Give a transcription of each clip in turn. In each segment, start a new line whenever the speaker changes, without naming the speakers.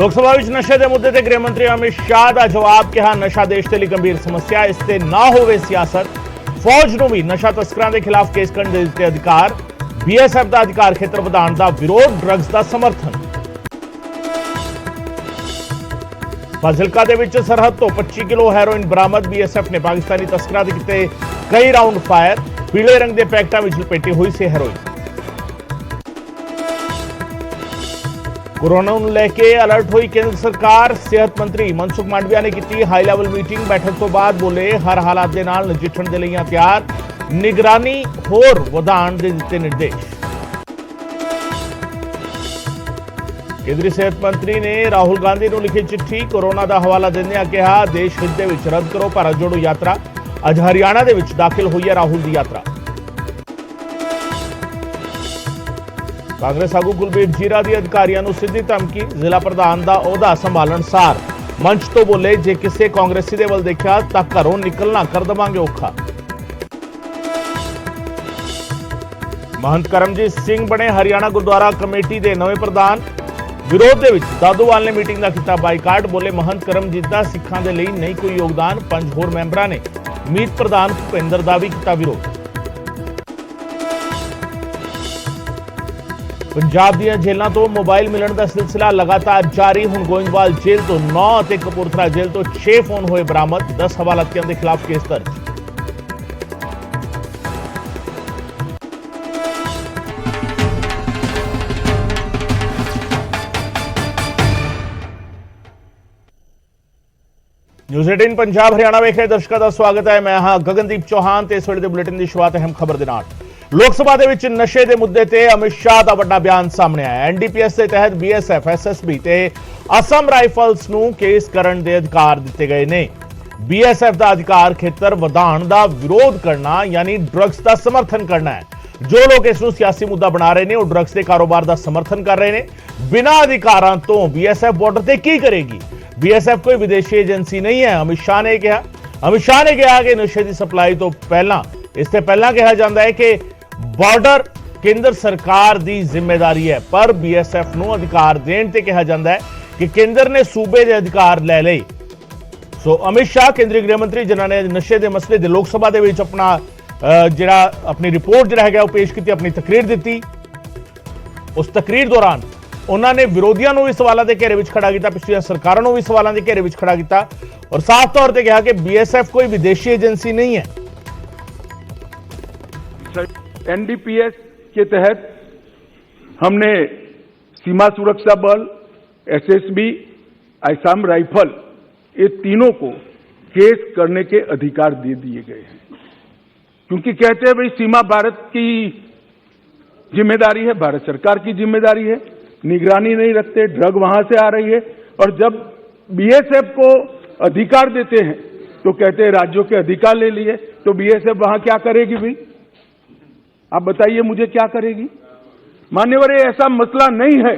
लोकसभा में नशे के मुद्दे ते गृह मंत्री अमित शाह का जवाब, कहा नशा देश के लिए गंभीर समस्या, इससे ना होवे सियासत। फौज नूं भी नशा तस्करां के खिलाफ केस करने दे दित्ते अधिकार। बीएसएफ का अधिकार खेत्र वधाउण दा विरोध, ड्रग्स का समर्थन। फाजिलका दे विच सरहद तो 25 किलो हैरोइन बरामद। बीएसएफ ने पाकिस्तानी तस्करां दे कीते कई राउंड फायर। पीले रंग के पैकेटां विच लपेटी हुई सी हैरोइन। कोरोना ਨੂੰ ਲੈ ਕੇ अलर्ट हुई केंद्र सरकार। सेहत मंत्री मनसुख मांडविया ने की हाई लैवल मीटिंग। बैठक तो बाद बोले हर हालात के नाल नजिठण दे लई तैयार, निगरानी होर वधाउण दे दित्ते निर्देश। केंद्रीय सेहत मंत्री ने राहुल गांधी को लिखी चिट्ठी। कोरोना का हवाला देंदियां कहा देश हित दे विच रद्द करो भारत जोड़ो यात्रा। अज हरियाणा दे विच दाखिल हुई है राहुल की यात्रा। कांग्रेस आगू कुलबीर जीरा की अधिकारियों को सीधी धमकी। जिला प्रधान का ओहदा संभालन सार मंच तो बोले जे किसी कांग्रेसी दे वल देखा तो घरों निकलना कर देवांगे औखा। महंत करमजीत सिंह बने हरियाणा गुरुद्वारा कमेटी के नवे प्रधान। विरोध दे विच दादोवाल ने मीटिंग का किया बाईकाट। बोले महंत करमजीत का सिखां दे लई नहीं कोई योगदान। 5 होर मैंबरां ने मीत प्रधान भुपेंद्र का भी किया विरोध। पंजाब दी जेलों तो मोबाइल मिलने का सिलसिला लगातार जारी। हुण गोइंदवाल जेल तो 9 और कपूरथला जेल तो 6 फोन हुए बरामद। 10 हवालातियों के खिलाफ केस दर्ज। न्यूज़ 18 पंजाब हरियाणा वेख रहे दर्शकों का स्वागत है। मैं हाँ गगनदीप चौहान ते इस वेले दे बुलेटिन की शुरुआत अहम खबर दे नाल। लोकसभा दे विच नशे के मुद्दे ते अमित शाह का बड़ा बयान सामने आया। एनडीपीएस के तहत बीएसएफ, एसएसबी ते असम राइफल्स नूं केस करने के अधिकार दिते गए ने। बीएसएफ का अधिकार खेतर वधाउण दा विरोध करना यानी ड्रग्स का समर्थन करना है। जो लोग इसनूं सियासी मुद्दा बना रहे हैं वो ड्रग्स के कारोबार का समर्थन कर रहे हैं। बिना अधिकारां तो बीएसएफ बॉर्डर ते की करेगी? बीएसएफ कोई विदेशी एजेंसी नहीं है, अमित शाह ने कहा। अमित शाह ने कहा कि नशे की सप्लाई तो पहला इससे पहला कहा जाता है कि बॉर्डर केंद्र सरकार की जिम्मेदारी है, पर बीएसएफ को अधिकार देने ते कहा जाता है कि केंद्र ने सूबे के अधिकार ले ले। सो अमित शाह केंद्रीय गृह मंत्री जिन्होंने नशे के मसले के लोकसभा के अपना जिहड़ा अपनी रिपोर्ट जिहड़ा है पेश की, अपनी तकरीर दी। उस तकरीर दौरान उन्होंने विरोधियों को भी सवालों के घेरे में खड़ा किया, पिछली सरकारों को भी सवालों के घेरे में खड़ा किया और साफ तौर पर कहा कि बीएसएफ कोई विदेशी एजेंसी नहीं है।
एनडीपीएस के तहत हमने सीमा सुरक्षा बल, एसएसबी, असम राइफल ये तीनों को केस करने के अधिकार दे दिए गए हैं, क्योंकि कहते हैं भाई सीमा भारत की जिम्मेदारी है, भारत सरकार की जिम्मेदारी है, निगरानी नहीं रखते, ड्रग वहां से आ रही है। और जब बीएसएफ को अधिकार देते हैं तो कहते हैं राज्यों के अधिकार ले लिए, तो बीएसएफ वहां क्या करेगी भाई? आप बताइए मुझे क्या करेगी? मान्यवर ये ऐसा मसला नहीं है।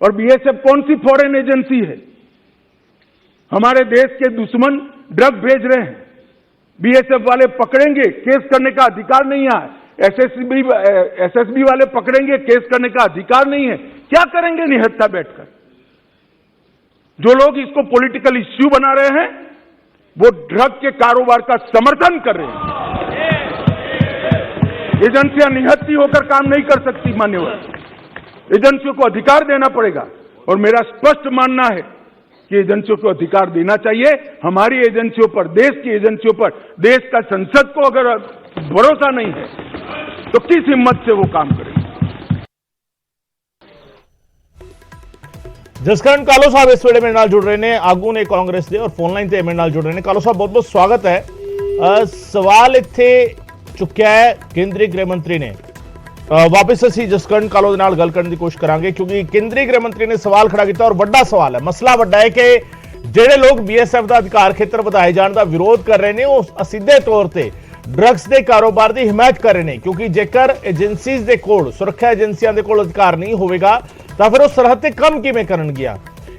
और बीएसएफ कौन सी फॉरेन एजेंसी है? हमारे देश के दुश्मन ड्रग भेज रहे हैं, बीएसएफ वाले पकड़ेंगे, केस करने का अधिकार नहीं है। एसएसबी वाले पकड़ेंगे, केस करने का अधिकार नहीं है। क्या करेंगे निहत्था बैठकर? जो लोग इसको पॉलिटिकल इश्यू बना रहे हैं वो ड्रग के कारोबार का समर्थन कर रहे हैं। एजेंसियां निहत्थी होकर काम नहीं कर सकती मान्यवर। एजेंसियों को अधिकार देना पड़ेगा और मेरा स्पष्ट मानना है कि एजेंसियों को अधिकार देना चाहिए। हमारी एजेंसियों पर, देश की एजेंसियों पर, देश का संसद को अगर भरोसा नहीं है तो किस हिम्मत से वो काम करेंगे?
जसकरण कालो साहब इस वेले मेरे नाल जुड़ रहे हैं, आगू ने कांग्रेस के और फोनलाइन से मेरे नाल जुड़ रहे हैं। कालो साहब बहुत बहुत स्वागत है। सवाल इत्थे चुक्या है केंद्रीय गृह मंत्री ने। वापस असीं जसकरण कालो दे नाल गल करने की कोशिश करांगे, क्योंकि केंद्रीय गृह मंत्री ने सवाल खड़ा किया और वड्डा सवाल है, मसला वड्डा है कि जिहड़े लोग बीएसएफ का अधिकार खेतर वधाए जाने का विरोध कर रहे हैं वो असीधे तौर पर ड्रग्स के कारोबार की हिमायत कर रहे हैं, क्योंकि जेकर एजेंसीज के कोल, सुरक्षा एजेंसियों के कोल अधिकार नहीं होगा तो फिर वो सरहद से कम किवें करन गया।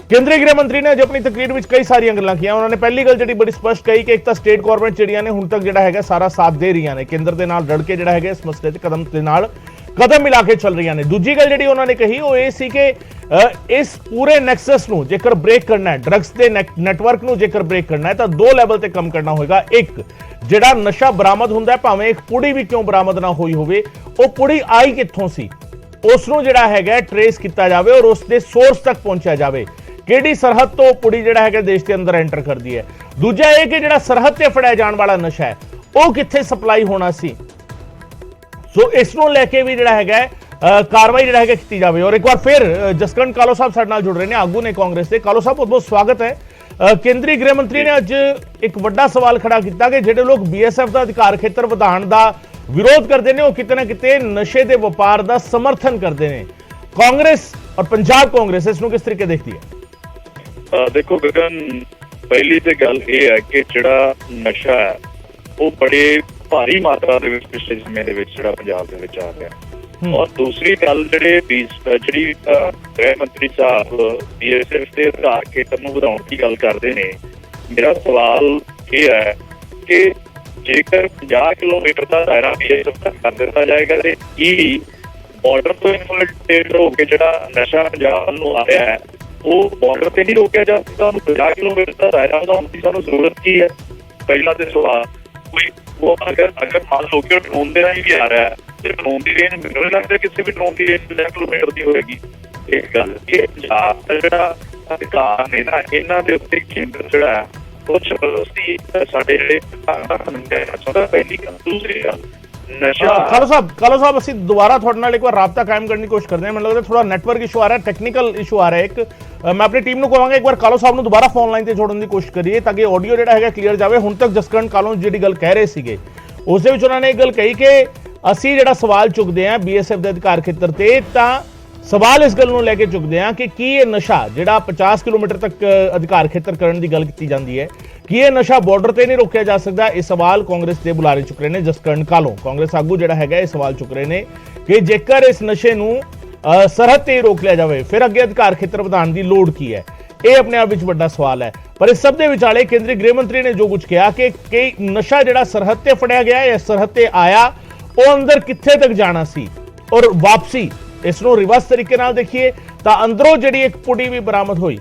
केंद्रीय गृह मंत्री ने अज अपनी तकरीर में कई सारिया गल्लां कीतियां। उन्होंने पहली गल जी बड़ी स्पष्ट कही कि एक तो स्टेट गवर्नमेंट जिहड़ियां ने हुण तक जिहड़ा है सारा साथ दे रही ने, केंद्र के नाल रल के जिहड़ा है इस मसले ते कदम मिला के चल रही ने। दूजी गल जिहड़ी उन्होंने कही वो ये सी कि ਇਸ ਪੂਰੇ ਨੈਕਸਸ ਨੂੰ ਜੇਕਰ ਬ੍ਰੇਕ ਕਰਨਾ ਹੈ, ਡਰੱਗਸ ਦੇ ਨੈਟਵਰਕ ਨੂੰ ਜੇਕਰ ਬ੍ਰੇਕ ਕਰਨਾ ਹੈ ਤਾਂ ਦੋ ਲੈਵਲ ਤੇ ਕੰਮ ਕਰਨਾ ਹੋਏਗਾ। ਇੱਕ, ਜਿਹੜਾ ਨਸ਼ਾ ਬਰਾਮਦ ਹੁੰਦਾ ਹੈ, ਭਾਵੇਂ ਇੱਕ ਪੁੜੀ ਵੀ ਕਿਉਂ ਬਰਾਮਦ ਨਾ ਹੋਈ ਹੋਵੇ, ਉਹ ਪੁੜੀ ਆਈ ਕਿੱਥੋਂ ਸੀ, ਉਸ ਨੂੰ ਜਿਹੜਾ ਹੈਗਾ ਟਰੇਸ ਕੀਤਾ ਜਾਵੇ ਔਰ ਉਸ ਦੇ ਸੋਰਸ ਤੱਕ ਪਹੁੰਚਿਆ ਜਾਵੇ। ਕਿਹੜੀ ਸਰਹੱਦ ਤੋਂ ਪੁੜੀ ਜਿਹੜਾ ਹੈਗਾ ਦੇਸ਼ ਦੇ ਅੰਦਰ ਐਂਟਰ ਕਰਦੀ ਹੈ। ਦੂਜਾ ਇਹ ਕਿ ਜਿਹੜਾ ਸਰਹੱਦ ਤੇ ਫੜਿਆ ਜਾਣ ਵਾਲਾ ਨਸ਼ਾ ਹੈ ਉਹ ਕਿੱਥੇ ਸਪਲਾਈ ਹੋਣਾ ਸੀ। ਸੋ ਇਸ ਨੂੰ ਲੈ ਕੇ ਵੀ ਜਿਹੜਾ ਹੈਗਾ ਕਾਰਵਾਈ ਜਿਹੜਾ ਹੈਗਾ ਕੀਤੀ ਜਾਵੇ। ਔਰ ਇੱਕ ਵਾਰ ਫਿਰ ਜਸਕਰਨ ਕਾਲੋ ਸਾਹਿਬ ਸਾਡੇ ਨਾਲ ਜੁੜ ਰਹੇ ਨੇ, ਆਗੂ ਨੇ ਕਾਂਗਰਸ ਦੇ। ਕਾਲੋ ਸਾਹਿਬ, ਬਹੁਤ ਬਹੁਤ ਸਵਾਗਤ ਹੈ। ਕੇਂਦਰੀ ਗ੍ਰਹਿ ਮੰਤਰੀ ਨੇ ਅੱਜ ਇੱਕ ਵੱਡਾ ਸਵਾਲ ਖੜਾ ਕੀਤਾ ਕਿ ਜਿਹੜੇ ਲੋਕ BSF ਦਾ ਅਧਿਕਾਰ ਖੇਤਰ ਵਧਾਉਣ ਦਾ ਵਿਰੋਧ ਕਰਦੇ ਨੇ ਉਹ ਕਿਤੇ ਨਾ ਕਿਤੇ ਨਸ਼ੇ ਦੇ ਵਪਾਰ ਦਾ ਸਮਰਥਨ ਕਰਦੇ ਨੇ। ਕਾਂਗਰਸ ਔਰ ਪੰਜਾਬ ਕਾਂਗਰਸ ਇਸ ਨੂੰ ਕਿਸ ਤਰੀਕੇ ਦੇਖਦੀ ਹੈ?
ਦੇਖੋ ਗਗਨ, ਪਹਿਲੀ ਤੇ ਗੱਲ ਇਹ ਹੈ ਕਿ ਜਿਹੜਾ ਨਸ਼ਾ ਹੈ ਉਹ ਬੜੇ ਭਾਰੀ ਮਾਤਰਾ ਦੇ ਵਿੱਚ ਪਿਛਲੇ ਸਮੇਂ ਦੇ ਵਿੱਚ ਜਿਹੜਾ ਪੰਜਾਬ ਦੇ ਵਿੱਚ ਆ ਰਿਹਾ। ਔਰ ਦੂਸਰੀ ਗੱਲ ਜਿਹੜੀ ਗ੍ਰਹਿ ਮੰਤਰੀ ਸਾਹਿਬ BSF ਦੇ ਅਧਿਕਾਰ ਖੇਤਰ ਨੂੰ ਵਧਾਉਣ ਦੀ ਗੱਲ ਕਰਦੇ ਨੇ, ਮੇਰਾ ਸਵਾਲ ਇਹ ਹੈ ਕਿ ਜੇਕਰ 50 ਕਿਲੋਮੀਟਰ ਦਾ ਦਾਇਰਾ BSF ਤੱਕ ਕਰ ਦਿੱਤਾ ਜਾਏਗਾ ਤੇ ਕੀ ਬਾਰਡਰ ਤੋਂ ਇਨਫਿਲਟਰੇਟ ਹੋ ਕੇ ਜਿਹੜਾ ਨਸ਼ਾ ਪੰਜਾਬ ਨੂੰ ਆ ਰਿਹਾ ਹੈ ਉਹ ਬਾਰਡਰ ਤੇ ਨਹੀਂ ਰੋਕਿਆ ਜਾ ਸਕਦਾ? ਉਹਨੂੰ 50 ਕਿਲੋਮੀਟਰ ਦਾ ਦਾਇਰਾ ਵਧਾਉਣ ਦੀ ਸਾਨੂੰ ਜ਼ਰੂਰਤ ਕੀ ਹੈ? ਪਹਿਲਾ ਤੇ ਸਵਾਲ ਕੋਈ ਉਹ ਅਗਰ ਮੰਨ ਲਓ ਕਿ ਡਰੋਨ ਦੇ ਰਾਹੀਂ ਵੀ ਆ ਰਿਹਾ ਹੈ ਤੇ ਡਰੋਨ ਦੀ ਰੇਂਜ ਮੈਨੂੰ ਨਹੀਂ ਲੱਗਦਾ ਕਿਸੇ ਵੀ ਡਰੋਨ ਦੀ ਰੇਂਜ 50 ਕਿਲੋਮੀਟਰ ਦੀ ਹੋਏਗੀ। ਇਹ ਗੱਲ ਇਹ ਪੰਜਾਬ ਦਾ ਜਿਹੜਾ ਅਧਿਕਾਰ ਨੇ ਨਾ, ਇਹਨਾਂ ਦੇ ਉੱਤੇ ਕੇਂਦਰ ਜਿਹੜਾ ਹੈ ਉਹ ਜ਼ਬਰਦਸਤੀ ਸਾਡੇ ਜਿਹੜੇ ਪਹਿਲੀ ਗੱਲ। ਦੂਸਰੀ ਗੱਲ ਨਸ਼ਾ।
ਕਾਲੋ ਸਾਹਿਬ ਅਸੀਂ ਦੁਬਾਰਾ ਤੁਹਾਡੇ ਨਾਲ ਇੱਕ ਵਾਰ ਰਾਬਤਾ ਕਾਇਮ ਕਰਨ ਦੀ ਕੋਸ਼ਿਸ਼ ਕਰਦੇ ਹਾਂ। ਮੈਨੂੰ ਲੱਗਦਾ ਥੋੜਾ ਨੈਟਵਰਕ ਇਸ਼ੂ ਆ ਰਿਹਾ, ਟੈਕਨੀਕਲ ਇਸ਼ੂ ਆ ਰਿਹਾ। ਇੱਕ ਮੈਂ ਆਪਣੀ ਟੀਮ ਨੂੰ ਕਹਾਂਗਾ ਇੱਕ ਵਾਰ ਕਾਲੋ ਸਾਹਿਬ ਨੂੰ ਦੁਬਾਰਾ ਫੋਨ ਲਾਈਨ ਤੇ ਜੋੜਨ ਦੀ ਕੋਸ਼ਿਸ਼ ਕਰੀਏ ਤਾਂ ਕਿ ਆਡੀਓ ਜਿਹੜਾ ਹੈਗਾ ਕਲੀਅਰ ਜਾਵੇ। ਹੁਣ ਤੱਕ ਜਸਕਰਨ ਕਾਲੋ ਜਿਹੜੀ ਗੱਲ ਕਹਿ ਰਹੇ ਸੀਗੇ ਉਸ ਦੇ ਵਿੱਚ ਉਹਨਾਂ ਨੇ ਇਹ ਗੱਲ ਕਹੀ ਕਿ ਅਸੀਂ ਜਿਹੜਾ ਸਵਾਲ ਚੁੱਕਦੇ ਹਾਂ BSF ਦੇ ਅਧਿਕਾਰ ਖੇਤਰ ਤੇ, ਤਾਂ ਸਵਾਲ ਇਸ ਗੱਲ ਨੂੰ ਲੈ ਕੇ ਚੁੱਕਦੇ ਹਾਂ ਕਿ ਕੀ ਇਹ ਨਸ਼ਾ ਜਿਹੜਾ 50 ਕਿਲੋਮੀਟਰ ਤੱਕ ਅਧਿਕਾਰ ਖੇਤਰ ਕਰਨ ਦੀ ਗੱਲ ਕੀਤੀ ਜਾਂਦੀ ਹੈ, ਕੀ ਇਹ ਨਸ਼ਾ ਬਾਰਡਰ ਤੇ ਨਹੀਂ ਰੋਕਿਆ ਜਾ ਸਕਦਾ? ਇਹ ਸਵਾਲ ਕਾਂਗਰਸ ਦੇ ਬੁਲਾਰੇ ਚੁੱਕ ਰਹੇ ਨੇ। ਜਸਕਰਨ ਕਾਲੋ ਕਾਂਗਰਸ ਆਗੂ ਜਿਹੜਾ ਹੈਗਾ ਇਹ ਸਵਾਲ ਚੁੱਕ ਰਹੇ ਨੇ ਕਿ ਜੇਕਰ ਇਸ ਨਸ਼ੇ ਨੂੰ ਸਰਹੱਦ ਤੇ ਰੋਕ ਲਿਆ ਜਾਵੇ ਫਿਰ ਅੱਗੇ ਅਧਿਕਾਰ ਖੇਤਰ ਵਧਾਉਣ ਦੀ ਲੋੜ ਕੀ ਹੈ? ਇਹ ਆਪਣੇ ਆਪ ਵਿੱਚ ਵੱਡਾ ਸਵਾਲ ਹੈ। ਪਰ ਇਸ ਸਭ ਦੇ ਵਿਚਾਲੇ ਕੇਂਦਰੀ ਗ੍ਰਹਿ ਮੰਤਰੀ ਨੇ ਜੋ ਕੁਝ ਕਿਹਾ ਕਿ ਨਸ਼ਾ ਜਿਹੜਾ ਸਰਹੱਦ ਤੇ ਫੜਿਆ ਗਿਆ ਜਾਂ ਸਰਹੱਦ ਤੇ ਆਇਆ ਉਹ ਅੰਦਰ ਕਿੱਥੇ ਤੱਕ ਜਾਣਾ ਸੀ ਔਰ ਵਾਪਸੀ, ਇਸ ਨੂੰ ਰਿਵਰਸ ਤਰੀਕੇ ਨਾਲ ਦੇਖੀਏ ਤਾਂ ਅੰਦਰੋਂ ਜਿਹੜੀ ਇੱਕ ਪੁੜੀ ਵੀ ਬਰਾਮਦ ਹੋਈ,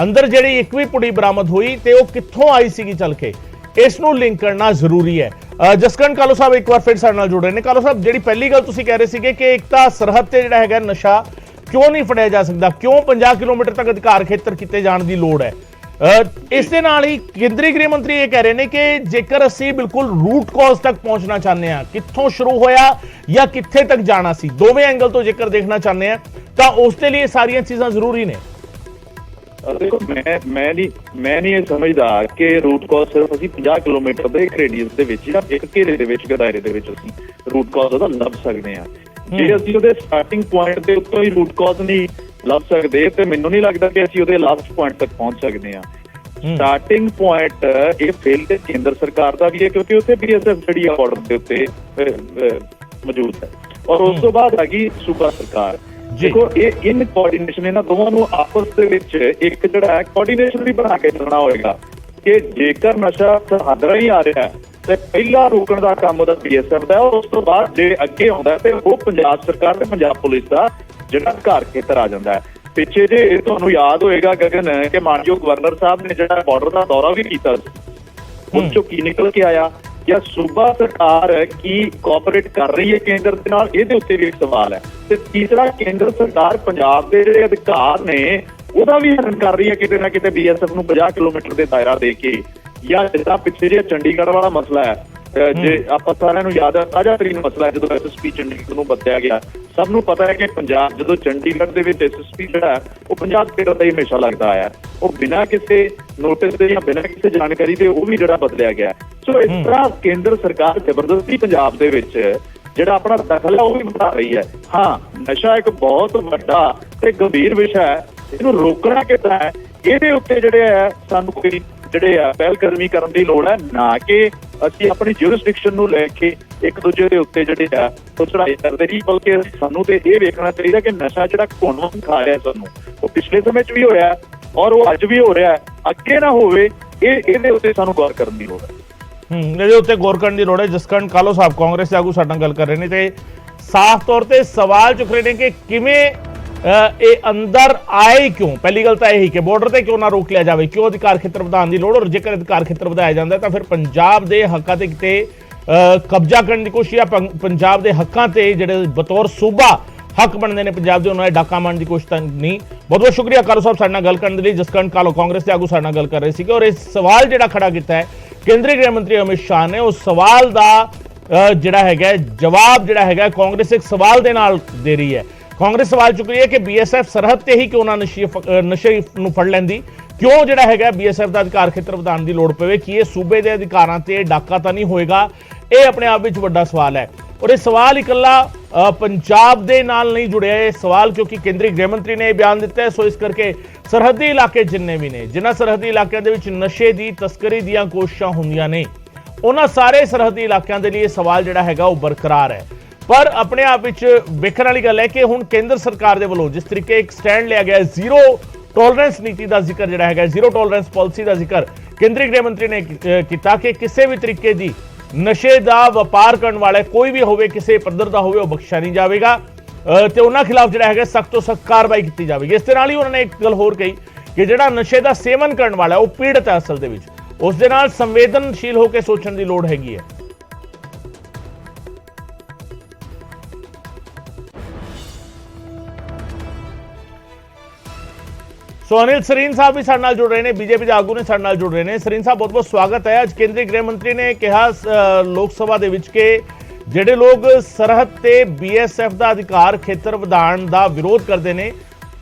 ਅੰਦਰ ਜਿਹੜੀ ਇੱਕ ਵੀ ਪੁੜੀ ਬਰਾਮਦ ਹੋਈ ਤੇ ਉਹ ਕਿੱਥੋਂ ਆਈ ਸੀਗੀ ਚੱਲ ਕੇ, ਇਸ ਨੂੰ ਲਿੰਕ ਕਰਨਾ ਜ਼ਰੂਰੀ ਹੈ। ਜਸਕਰਨ ਕਾਲੋ ਸਾਹਿਬ ਇੱਕ ਵਾਰ ਫਿਰ ਸਾਡੇ ਨਾਲ ਜੁੜ ਰਹੇ ਨੇ। ਕਾਲੋ ਸਾਹਿਬ, ਜਿਹੜੀ ਪਹਿਲੀ ਗੱਲ ਤੁਸੀਂ ਕਹਿ ਰਹੇ ਸੀਗੇ ਕਿ ਇੱਕ ਤਾਂ ਸਰਹੱਦ ਤੇ ਜਿਹੜਾ ਹੈਗਾ ਨਸ਼ਾ ਕਿਉਂ ਨਹੀਂ ਫੜਿਆ ਜਾ ਸਕਦਾ, ਕਿਉਂ 50 ਕਿਲੋਮੀਟਰ ਤੱਕ ਅਧਿਕਾਰ ਖੇਤਰ ਕੀਤੇ ਜਾਣ ਦੀ ਲੋੜ ਹੈ, ਇਸ ਦੇ ਨਾਲ ਹੀ ਕੇਂਦਰੀ ਗ੍ਰਹਿ ਮੰਤਰੀ ਇਹ ਕਹਿ ਰਹੇ ਨੇ ਕਿ ਜੇਕਰ ਅਸੀਂ ਬਿਲਕੁਲ ਰੂਟ ਕਾਜ਼ ਤੱਕ ਪਹੁੰਚਣਾ ਚਾਹੁੰਦੇ ਹਾਂ, ਕਿੱਥੋਂ ਸ਼ੁਰੂ ਹੋਇਆ ਜਾਂ ਕਿੱਥੇ ਤੱਕ ਜਾਣਾ ਸੀ, ਦੋਵੇਂ ਐਂਗਲ ਤੋਂ ਜੇਕਰ ਦੇਖਣਾ ਚਾਹੁੰਦੇ ਹਾਂ ਤਾਂ ਉਸ ਦੇ ਲਈ ਸਾਰੀਆਂ ਚੀਜ਼ਾਂ ਜ਼ਰੂਰੀ ਨੇ।
ਦੇਖੋ ਮੈਂ ਨਹੀਂ ਇਹ ਸਮਝਦਾ ਕਿ ਰੂਟ ਕਾਜ਼ ਸਿਰਫ ਅਸੀਂ 50 ਕਿਲੋਮੀਟਰ ਦੇ ਇੱਕ ਰੇਡੀਅਸ ਦੇ ਵਿੱਚ ਜਾਂ ਇੱਕ ਘੇਰੇ ਦੇ ਵਿੱਚ, ਦਾਇਰੇ ਦੇ ਵਿੱਚ ਅਸੀਂ ਰੂਟ ਕਾਜ਼ ਉਹਦਾ ਲੱਭ ਸਕਦੇ ਹਾਂ। ਜੇ ਅਸੀਂ ਉਹਦੇ ਸਟਾਰਟਿੰਗ ਪੁਆਇੰਟ ਦੇ ਉੱਤੋਂ ਹੀ ਰੂਟ ਕਾਜ਼ ਨਹੀਂ ਲੱਭ ਸਕਦੇ ਤੇ ਮੈਨੂੰ ਨਹੀਂ ਲੱਗਦਾ ਕਿ ਅਸੀਂ ਉਹਦੇ ਲਾਸਟ ਪੁਆਇੰਟ ਤੱਕ ਪਹੁੰਚ ਸਕਦੇ ਹਾਂ। ਸਟਾਰਟਿੰਗ ਪੁਆਇੰਟ ਇਹ ਫੇਲ ਤੇ ਕੇਂਦਰ ਸਰਕਾਰ ਦਾ ਵੀ ਹੈ ਕਿਉਂਕਿ ਉੱਥੇ BSF ਜਿਹੜੀ ਆ ਬਾਰਡਰ ਦੇ ਉੱਤੇ ਮੌਜੂਦ ਹੈ ਔਰ ਉਸ ਤੋਂ ਬਾਅਦ ਆ ਗਈ ਸੂਬਾ ਸਰਕਾਰ। ਦੇਖੋ ਇਹ ਇਨ ਕੋਆਰਡੀਨੇਸ਼ਨ ਇਹਨਾਂ ਦੋਵਾਂ ਨੂੰ ਆਪਸ ਦੇ ਵਿੱਚ ਇੱਕ ਜਿਹੜਾ ਹੈ ਕੋਆਰਡੀਨੇਸ਼ਨ ਵੀ ਬਣਾ ਕੇ ਚੱਲਣਾ ਹੋਏਗਾ ਕਿ ਜੇਕਰ ਨਸ਼ਾ ਸਰਹੱਦ ਰਾਹੀਂ ਆ ਰਿਹਾ ਤੇ ਪਹਿਲਾ ਰੋਕਣ ਦਾ ਕੰਮ ਉਹਦਾ BSF ਦਾ ਔਰ ਉਸ ਤੋਂ ਬਾਅਦ ਜੇ ਅੱਗੇ ਆਉਂਦਾ ਤੇ ਉਹ ਪੰਜਾਬ ਸਰਕਾਰ ਤੇ ਪੰਜਾਬ ਪੁਲਿਸ ਦਾ ਜਿਹੜਾ ਅਧਿਕਾਰ ਖੇਤਰ ਆ ਜਾਂਦਾ ਹੈ। ਪਿੱਛੇ ਜੇ ਤੁਹਾਨੂੰ ਯਾਦ ਹੋਏਗਾ ਗਗਨ ਕਿ ਮਾਨਯੋਗ ਗਵਰਨਰ ਸਾਹਿਬ ਨੇ ਜਿਹੜਾ ਬਾਰਡਰ ਦਾ ਦੌਰਾ ਵੀ ਕੀਤਾ ਉਸ ਚੋਂ ਕੀ ਨਿਕਲ ਕੇ ਆਇਆ ਜਾਂ ਸੂਬਾ ਸਰਕਾਰ ਕੀ ਕੋਆਪਰੇਟ ਕਰ ਰਹੀ ਹੈ ਕੇਂਦਰ ਦੇ ਨਾਲ, ਇਹਦੇ ਉੱਤੇ ਵੀ ਇੱਕ ਸਵਾਲ ਹੈ। ਤੇ ਤੀਸਰਾ, ਕੇਂਦਰ ਸਰਕਾਰ ਪੰਜਾਬ ਦੇ ਜਿਹੜੇ ਅਧਿਕਾਰ ਨੇ ਉਹਦਾ ਵੀ ਹਰਨ ਕਰ ਰਹੀ ਹੈ ਕਿਤੇ ਨਾ ਕਿਤੇ BSF ਨੂੰ 50 ਕਿਲੋਮੀਟਰ ਦੇ ਦਾਇਰਾ ਦੇ ਕੇ, ਜਾਂ ਜਿੱਦਾਂ ਪਿੱਛੇ ਜਿਹੜਾ ਚੰਡੀਗੜ੍ਹ ਵਾਲਾ ਮਸਲਾ ਹੈ, ਜੇ ਆਪਾਂ ਸਾਰਿਆਂ ਨੂੰ ਯਾਦ ਹੈ ਤਾਜ਼ਾ ਤਰੀਨ ਮਸਲਾ ਜਦੋਂ SSP ਚੰਡੀਗੜ੍ਹ ਨੂੰ ਬਦਲਿਆ ਗਿਆ। ਸਭ ਨੂੰ ਪਤਾ ਹੈ ਕਿ ਪੰਜਾਬ ਜਦੋਂ ਚੰਡੀਗੜ੍ਹ ਦੇ ਵਿੱਚ SSP ਜਿਹੜਾ ਉਹ ਪੰਜਾਬ ਸਟੇਟ ਦਾ ਹੀ ਹਮੇਸ਼ਾ ਲੱਗਦਾ ਆਇਆ, ਉਹ ਬਿਨਾਂ ਕਿਸੇ ਨੋਟਿਸ ਦੇ ਜਾਂ ਬਿਨਾਂ ਕਿਸੇ ਜਾਣਕਾਰੀ ਦੇ ਉਹ ਵੀ ਜਿਹੜਾ ਬਦਲਿਆ ਗਿਆ। ਸੋ ਇਸ ਤਰ੍ਹਾਂ ਕੇਂਦਰ ਸਰਕਾਰ ਜ਼ਬਰਦਸਤੀ ਪੰਜਾਬ ਦੇ ਵਿੱਚ ਜਿਹੜਾ ਆਪਣਾ ਦਖਲ ਹੈ ਉਹ ਵੀ ਵਧਾ ਰਹੀ ਹੈ। ਹਾਂ, ਨਸ਼ਾ ਇੱਕ ਬਹੁਤ ਵੱਡਾ ਤੇ ਗੰਭੀਰ ਵਿਸ਼ਾ ਹੈ, ਇਹਨੂੰ ਰੋਕਣਾ ਕਿੱਦਾਂ ਹੈ ਇਹਦੇ ਉੱਤੇ ਜਿਹੜੇ ਹੈ ਸਾਨੂੰ ਕੋਈ ਜਿਹੜੇ ਆ ਪਹਿਲ ਕਦਮੀ ਕਰਨ ਦੀ ਲੋੜ ਹੈ, ਨਾ ਕਿ ਅਸੀਂ ਆਪਣੀ ਜੁਰਿਸਡਿਕਸ਼ਨ ਨੂੰ ਲੈ ਕੇ ਇੱਕ ਦੂਜੇ ਦੇ ਉੱਤੇ ਜਿਹੜੇ ਆ ਉਹ ਚੜਾਈ ਕਰਦੇ ਨਹੀਂ, ਬਲਕਿ ਸਾਨੂੰ ਤੇ ਇਹ ਵੇਖਣਾ ਚਾਹੀਦਾ ਕਿ ਨਸ਼ਾ ਜਿਹੜਾ ਘੁਣ ਖਾ ਰਿਹਾ ਸਾਨੂੰ, ਉਹ ਪਿਛਲੇ ਸਮੇਂ 'ਚ ਵੀ ਹੋਇਆ ਔਰ ਉਹ ਅੱਜ ਵੀ ਹੋ ਰਿਹਾ, ਅੱਗੇ ਨਾ ਹੋਵੇ ਇਹਦੇ ਉੱਤੇ ਸਾਨੂੰ ਗੌਰ ਕਰਨ ਦੀ ਲੋੜ ਹੈ।
ਇਹਦੇ ਉੱਤੇ ਗੌਰ ਕਰਨ ਦੀ ਲੋੜ ਹੈ। ਜਸਕਰਨ ਕਾਲੋ ਸਾਹਿਬ ਕਾਂਗਰਸ ਦੇ ਆਗੂ ਸਾਡੇ ਨਾਲ ਗੱਲ ਕਰ ਰਹੇ ਨੇ ਤੇ ਸਾਫ਼ ਤੌਰ ਤੇ ਸਵਾਲ ਚੁੱਕ ਰਹੇ ਨੇ ਕਿ ਕਿਵੇਂ ਇਹ ਅੰਦਰ ਆਏ ਕਿਉਂ? ਪਹਿਲੀ ਗੱਲ ਤਾਂ ਇਹੀ ਕਿ ਬਾਰਡਰ ਤੇ ਕਿਉਂ ਨਾ ਰੋਕ ਲਿਆ ਜਾਵੇ, ਕਿਉਂ ਅਧਿਕਾਰ ਖੇਤਰ ਵਧਾਉਣ ਦੀ ਲੋੜ? ਔਰ ਜੇਕਰ ਅਧਿਕਾਰ ਖੇਤਰ ਵਧਾਇਆ ਜਾਂਦਾ ਤਾਂ ਫਿਰ ਪੰਜਾਬ ਦੇ ਹੱਕਾਂ ਤੇ ਕਿਤੇ ਕਬਜ਼ਾ ਕਰਨ ਦੀ ਕੋਸ਼ਿਸ਼ ਜਾਂ ਪੰਜਾਬ ਦੇ ਹੱਕਾਂ ਤੇ ਜਿਹੜੇ ਬਤੌਰ ਸੂਬਾ ਹੱਕ ਬਣਦੇ ਨੇ ਪੰਜਾਬ ਦੇ, ਉਹਨਾਂ ਦੇ ਡਾਕਾ ਮਾਰਨ ਦੀ ਕੋਸ਼ਿਸ਼ ਤਾਂ ਨਹੀਂ। ਬਹੁਤ ਬਹੁਤ ਸ਼ੁਕਰੀਆ ਕਾਲੂ ਸਾਹਿਬ ਸਾਡੇ ਨਾਲ ਗੱਲ ਕਰਨ ਦੇ ਲਈ। ਜਸਕਰਨ ਕਾਲੋ ਕਾਂਗਰਸ ਦੇ ਆਗੂ ਸਾਡੇ ਨਾਲ ਗੱਲ ਕਰ ਰਹੇ ਸੀਗੇ ਔਰ ਇਹ ਸਵਾਲ ਜਿਹੜਾ ਖੜਾ ਕੀਤਾ ਹੈ ਕੇਂਦਰੀ ਗ੍ਰਹਿ ਮੰਤਰੀ ਅਮਿਤ ਸ਼ਾਹ ਨੇ, ਉਸ ਸਵਾਲ ਦਾ ਜਿਹੜਾ ਹੈਗਾ ਜਵਾਬ ਜਿਹੜਾ ਹੈਗਾ ਕਾਂਗਰਸ ਇੱਕ ਸਵਾਲ ਦੇ ਨਾਲ ਦੇ ਰਹੀ ਹੈ। ਕਾਂਗਰਸ ਸਵਾਲ ਚੁੱਕ ਰਹੀ ਹੈ ਕਿ ਬੀਐਸਐਫ ਸਰਹੱਦ ਤੇ ਹੀ ਕਿਉਂ ਨਾ ਨਸ਼ੇ ਨੂੰ ਫੜ ਲੈਂਦੀ, ਕਿਉਂ ਜਿਹੜਾ ਹੈਗਾ ਬੀਐਸਐਫ ਦਾ ਅਧਿਕਾਰ ਖੇਤਰ ਵਧਾਉਣ ਦੀ ਲੋੜ ਪਵੇ, ਕਿ ਇਹ ਸੂਬੇ ਦੇ ਅਧਿਕਾਰਾਂ ਤੇ ਡਾਕਾ ਤਾਂ ਨਹੀਂ ਹੋਏਗਾ? ਇਹ ਆਪਣੇ ਆਪ ਵਿੱਚ ਵੱਡਾ ਸਵਾਲ ਹੈ ਔਰ ਇਹ ਸਵਾਲ ਇਕੱਲਾ ਪੰਜਾਬ ਦੇ ਨਾਲ ਨਹੀਂ ਜੁੜਿਆ ਇਹ ਸਵਾਲ, ਕਿਉਂਕਿ ਕੇਂਦਰੀ ਗ੍ਰਹਿ ਮੰਤਰੀ ਨੇ ਇਹ ਬਿਆਨ ਦਿੱਤਾ ਹੈ। ਸੋ ਇਸ ਕਰਕੇ ਸਰਹੱਦੀ ਇਲਾਕੇ ਜਿੰਨੇ ਵੀ ਨੇ, ਜਿਨ੍ਹਾਂ ਸਰਹੱਦੀ ਇਲਾਕਿਆਂ ਦੇ ਵਿੱਚ ਨਸ਼ੇ ਦੀ ਤਸਕਰੀ ਦੀਆਂ ਕੋਸ਼ਿਸ਼ਾਂ ਹੁੰਦੀਆਂ ਨੇ, ਉਹਨਾਂ ਸਾਰੇ ਸਰਹੱਦੀ ਇਲਾਕਿਆਂ ਦੇ ਲਈ ਇਹ ਸਵਾਲ ਜਿਹੜਾ ਹੈਗਾ ਉਹ ਬਰਕਰਾਰ ਹੈ। ਪਰ ਆਪਣੇ ਆਪ ਵਿੱਚ ਵੇਖਣ ਵਾਲੀ ਗੱਲ ਹੈ ਕਿ ਹੁਣ ਕੇਂਦਰ ਸਰਕਾਰ ਦੇ ਵੱਲੋਂ ਜਿਸ ਤਰੀਕੇ ਇੱਕ ਸਟੈਂਡ ਲਿਆ ਗਿਆ, ਜ਼ੀਰੋ ਟੋਲਰੈਂਸ ਨੀਤੀ ਦਾ ਜ਼ਿਕਰ ਜਿਹੜਾ ਹੈਗਾ, ਜ਼ੀਰੋ ਟੋਲਰੈਂਸ ਪਾਲਿਸੀ ਦਾ ਜ਼ਿਕਰ ਕੇਂਦਰੀ ਗ੍ਰਹਿ ਮੰਤਰੀ ਨੇ ਕੀਤਾ ਕਿ ਕਿਸੇ ਵੀ ਤਰੀਕੇ ਦੀ ਨਸ਼ੇ ਦਾ ਵਪਾਰ ਕਰਨ ਵਾਲਾ ਕੋਈ ਵੀ ਹੋਵੇ, ਕਿਸੇ ਪੱਧਰ ਦਾ ਹੋਵੇ, ਉਹ ਬਖਸ਼ਿਆ ਨਹੀਂ ਜਾਵੇਗਾ ਤੇ ਉਹਨਾਂ ਖਿਲਾਫ ਜਿਹੜਾ ਹੈਗਾ ਸਖਤ ਤੋਂ ਸਖਤ ਕਾਰਵਾਈ ਕੀਤੀ ਜਾਵੇਗੀ। ਇਸ ਦੇ ਨਾਲ ਹੀ ਉਹਨਾਂ ਨੇ ਇੱਕ ਗੱਲ ਹੋਰ ਕਹੀ ਕਿ ਜਿਹੜਾ ਨਸ਼ੇ ਦਾ ਸੇਵਨ ਕਰਨ ਵਾਲਾ ਉਹ ਪੀੜਤ ਹੈ ਅਸਲ ਦੇ ਵਿੱਚ, ਉਸ ਦੇ ਨਾਲ ਸੰਵੇਦਨਸ਼ੀਲ ਹੋ ਕੇ ਸੋਚਣ ਦੀ ਲੋੜ ਹੈਗੀ ਹੈ। ਸੋ ਅਨਿਲ ਸਰੀਨ ਸਾਹਿਬ ਵੀ ਸਾਡੇ ਨਾਲ ਜੁੜ ਰਹੇ ਨੇ, ਬੀਜੇਪੀ ਦੇ ਆਗੂ ਨੇ ਸਾਡੇ ਨਾਲ ਜੁੜ ਰਹੇ ਨੇ। ਸਰੀਨ ਸਾਹਿਬ ਬਹੁਤ ਬਹੁਤ ਸਵਾਗਤ ਹੈ। ਅੱਜ ਕੇਂਦਰੀ ਗ੍ਰਹਿ ਮੰਤਰੀ ਨੇ ਕਿਹਾ ਲੋਕ ਸਭਾ ਦੇ ਵਿੱਚ ਕਿ ਜਿਹੜੇ ਲੋਕ ਸਰਹੱਦ ਤੇ ਬੀਐਸਐਫ ਦਾ ਅਧਿਕਾਰ ਖੇਤਰ ਵਧਾਉਣ ਦਾ ਵਿਰੋਧ ਕਰਦੇ ਨੇ,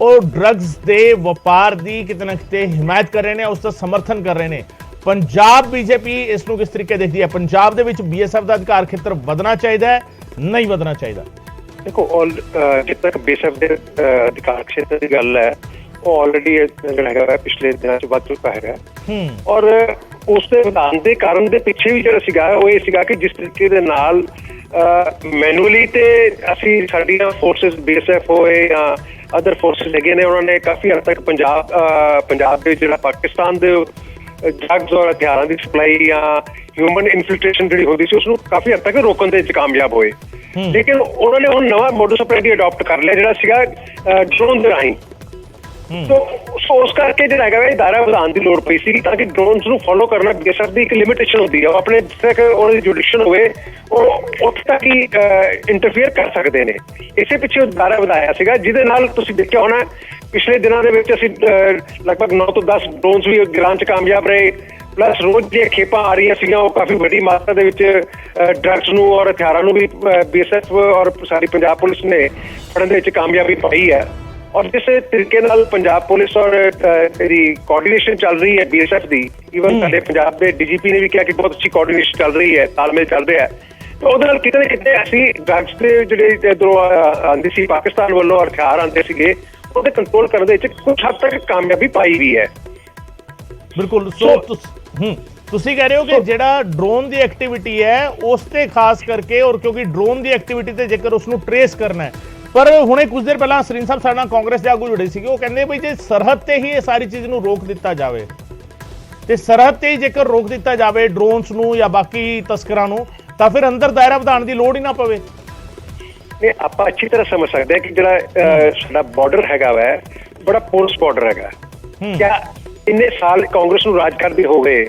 ਉਹ ਡਰੱਗਸ ਦੇ ਵਪਾਰ ਦੀ ਕਿਤੇ ਨਾ ਕਿਤੇ ਹਿਮਾਇਤ ਕਰ ਰਹੇ ਨੇ, ਉਸ ਦਾ ਸਮਰਥਨ ਕਰ ਰਹੇ ਨੇ। ਪੰਜਾਬ ਬੀਜੇਪੀ ਇਸ ਨੂੰ ਕਿਸ ਤਰੀਕੇ ਦੇਖਦੀ ਹੈ? ਪੰਜਾਬ ਦੇ ਵਿੱਚ ਬੀਐਸਐਫ ਦਾ ਅਧਿਕਾਰ ਖੇਤਰ ਵਧਣਾ ਚਾਹੀਦਾ ਹੈ, ਨਹੀਂ ਵਧਣਾ ਚਾਹੀਦਾ?
ਦੇਖੋ ਜਿੱਥੇ ਤੱਕ ਬੀਐਸਐਫ ਦੇ ਅਧਿਕਾਰ ਖੇਤਰ ਦੀ ਗੱਲ ਹੈ, ਉਹ ਆਲਰੇਡੀ ਜਿਹੜਾ ਹੈਗਾ ਪਿਛਲੇ ਦਿਨਾਂ 'ਚ ਵੱਧ ਚੁੱਕਾ ਹੈਗਾ ਔਰ ਉਸ ਦੇ ਵਧਾਉਣ ਦੇ ਕਾਰਨ ਦੇ ਪਿੱਛੇ ਵੀ ਜਿਹੜਾ ਸੀਗਾ ਉਹ ਇਹ ਸੀਗਾ ਕਿ ਜਿਸ ਤਰੀਕੇ ਦੇ ਨਾਲ ਮੈਨੂਅਲੀ ਤੇ ਅਸੀਂ ਸਾਡੀਆਂ ਫੋਰਸਿਸ ਬੀਐਸਐਫ ਹੋਏ ਜਾਂ ਅਦਰ ਫੋਰਸਿਸ ਹੈਗੇ ਨੇ, ਉਹਨਾਂ ਨੇ ਕਾਫੀ ਹੱਦ ਤੱਕ ਪੰਜਾਬ ਦੇ ਜਿਹੜਾ ਪਾਕਿਸਤਾਨ ਦੇ ਡਰੱਗਸ ਔਰ ਹਥਿਆਰਾਂ ਦੀ ਸਪਲਾਈ ਜਾਂ ਹਿਊਮਨ ਇਨਫਿਲਟ੍ਰੇਸ਼ਨ ਜਿਹੜੀ ਹੁੰਦੀ ਸੀ, ਉਸਨੂੰ ਕਾਫੀ ਹੱਦ ਤੱਕ ਰੋਕਣ ਦੇ ਵਿੱਚ ਕਾਮਯਾਬ ਹੋਏ। ਲੇਕਿਨ ਉਹਨਾਂ ਨੇ ਹੁਣ ਨਵਾਂ ਮੋਡਸ ਆਪਰੈਂਡੀ ਅਡਾਪਟ ਕਰ ਲਿਆ ਜਿਹੜਾ ਸੀਗਾ ਡਰੋਨ ਦੇ ਰਾਹੀਂ। ਸੋ ਉਸ ਕਰਕੇ ਜਿਹੜਾ ਹੈਗਾ ਇਹ ਦਾਇਰਾ ਵਧਾਉਣ ਦੀ ਲੋੜ ਪਈ ਸੀ ਤਾਂ ਕਿ ਡਰੋਨਸ ਨੂੰ ਫੋਲੋ ਕਰਨਾ ਬੀਐਸਐਫ ਦੀ ਇੱਕ ਲਿਮਿਟੇਸ਼ਨ ਹੁੰਦੀ ਹੈ, ਉਹ ਆਪਣੇ ਤੱਕ ਉਹਨਾਂ ਦੀ ਜੁਡੀਸ਼ਨ ਹੋਵੇ, ਉਹ ਉੱਥੇ ਤੱਕ ਹੀ ਇੰਟਰਫੇਅਰ ਕਰ ਸਕਦੇ ਨੇ। ਇਸੇ ਪਿੱਛੇ ਦਾਇਰਾ ਵਧਾਇਆ ਸੀਗਾ, ਜਿਹਦੇ ਨਾਲ ਤੁਸੀਂ ਦੇਖਿਆ ਹੋਣਾ ਪਿਛਲੇ ਦਿਨਾਂ ਦੇ ਵਿੱਚ ਅਸੀਂ ਲਗਭਗ 9 ਤੋਂ 10 ਡਰੋਨਸ ਵੀ ਗਿਰਾਉਣ 'ਚ ਕਾਮਯਾਬ ਰਹੇ। ਪਲੱਸ ਰੋਜ਼ ਦੀਆਂ ਖੇਪਾਂ ਆ ਰਹੀਆਂ ਸੀਗੀਆਂ, ਉਹ ਕਾਫੀ ਵੱਡੀ ਮਾਤਰਾ ਦੇ ਵਿੱਚ ਡਰੱਗਸ ਨੂੰ ਔਰ ਹਥਿਆਰਾਂ ਨੂੰ ਵੀ ਬੀਐਸਐਫ ਔਰ ਸਾਡੀ ਪੰਜਾਬ ਪੁਲਿਸ ਨੇ ਫੜਨ ਦੇ ਵਿੱਚ ਕਾਮਯਾਬੀ ਪਾਈ ਹੈ। ਔਰ ਜਿਸ ਤਰੀਕੇ ਨਾਲ ਪੰਜਾਬ ਪੁਲਿਸ ਔਰ ਇਹਦੀ ਕੋਆਰਡੀਨੇਸ਼ਨ ਚੱਲ ਰਹੀ ਹੈ ਬੀਐਸਐਫ ਦੀ, ਈਵਨ ਸਾਡੇ ਪੰਜਾਬ ਦੇ ਡੀਜੀਪੀ ਨੇ ਵੀ ਕਿਹਾ ਕਿ ਬਹੁਤ ਅੱਛੀ ਕੋਆਰਡੀਨੇਸ਼ਨ ਚੱਲ ਰਹੀ ਹੈ, ਤਾਲਮੇਲ ਚੱਲ ਰਿਹਾ ਹੈ। ਤਾਂ ਉਹਦੇ ਨਾਲ ਕਿਤੇ ਨਾ ਕਿਤੇ ਅਸੀਂ ਡਰੱਗਸ ਦੇ ਜਿਹੜੇ ਇੱਧਰੋਂ ਆਉਂਦੇ ਸੀ ਪਾਕਿਸਤਾਨ ਵੱਲੋਂ ਹਥਿਆਰ ਆਉਂਦੇ ਸੀਗੇ, ਉਹਦੇ ਕੰਟਰੋਲ ਕਰਨ ਦੇ ਵਿੱਚ ਕੁਝ ਹੱਦ ਤੱਕ ਕਾਮਯਾਬੀ ਪਾਈ ਵੀ ਹੈ।
ਬਿਲਕੁਲ। ਸੋ ਤੁਸੀਂ ਕਹਿ ਰਹੇ ਹੋ ਕਿ ਜਿਹੜਾ ਡਰੋਨ ਦੀ ਐਕਟੀਵਿਟੀ ਹੈ ਉਸ ਤੇ ਖਾਸ ਕਰਕੇ, ਔਰ ਕਿਉਂਕਿ ਡਰੋਨ ਦੀ ਐਕਟੀਵਿਟੀ ਤੇ ਜੇਕਰ ਉਸ ਨੂੰ ਟਰੇਸ ਕਰਨਾ ਹੈ, ਪਰ ਹੁਣੇ ਕੁਝ ਦੇਰ ਪਹਿਲਾਂ ਸਰੀਨ ਸਾਹਿਬ ਸਾਡੇ ਨਾਲ ਕਾਂਗਰਸ ਦੇ ਆਗੂ ਜੁੜੇ ਸੀਗੇ, ਉਹ ਕਹਿੰਦੇ ਬਈ ਜੇ ਸਰਹੱਦ ਤੇ ਹੀ ਇਹ ਸਾਰੀ ਚੀਜ਼ ਨੂੰ ਰੋਕ ਦਿੱਤਾ ਜਾਵੇ ਤੇ ਸਰਹੱਦ ਤੇ ਹੀ ਜੇਕਰ ਰੋਕ ਦਿੱਤਾ ਜਾਵੇ ਡਰੋਨਸ ਨੂੰ ਜਾਂ ਬਾਕੀ ਤਸਕਰਾਂ ਨੂੰ, ਤਾਂ ਫਿਰ ਅੰਦਰ ਦਾਇਰਾ ਵਧਾਉਣ ਦੀ ਲੋੜ ਹੀ ਨਾ ਪਵੇ।
ਨਹੀਂ, ਆਪਾਂ ਅੱਛੀ ਤਰ੍ਹਾਂ ਸਮਝ ਸਕਦੇ ਹਾਂ ਕਿ ਜਿਹੜਾ ਸਾਡਾ ਬਾਰਡਰ ਹੈਗਾ ਵੈ ਬੜਾ ਪੋਰਸ ਬਾਰਡਰ ਹੈਗਾ। ਕਿਆ ਇੰਨੇ ਸਾਲ ਕਾਂਗਰਸ ਨੂੰ ਰਾਜ ਕਰਦੇ ਹੋ ਗਏ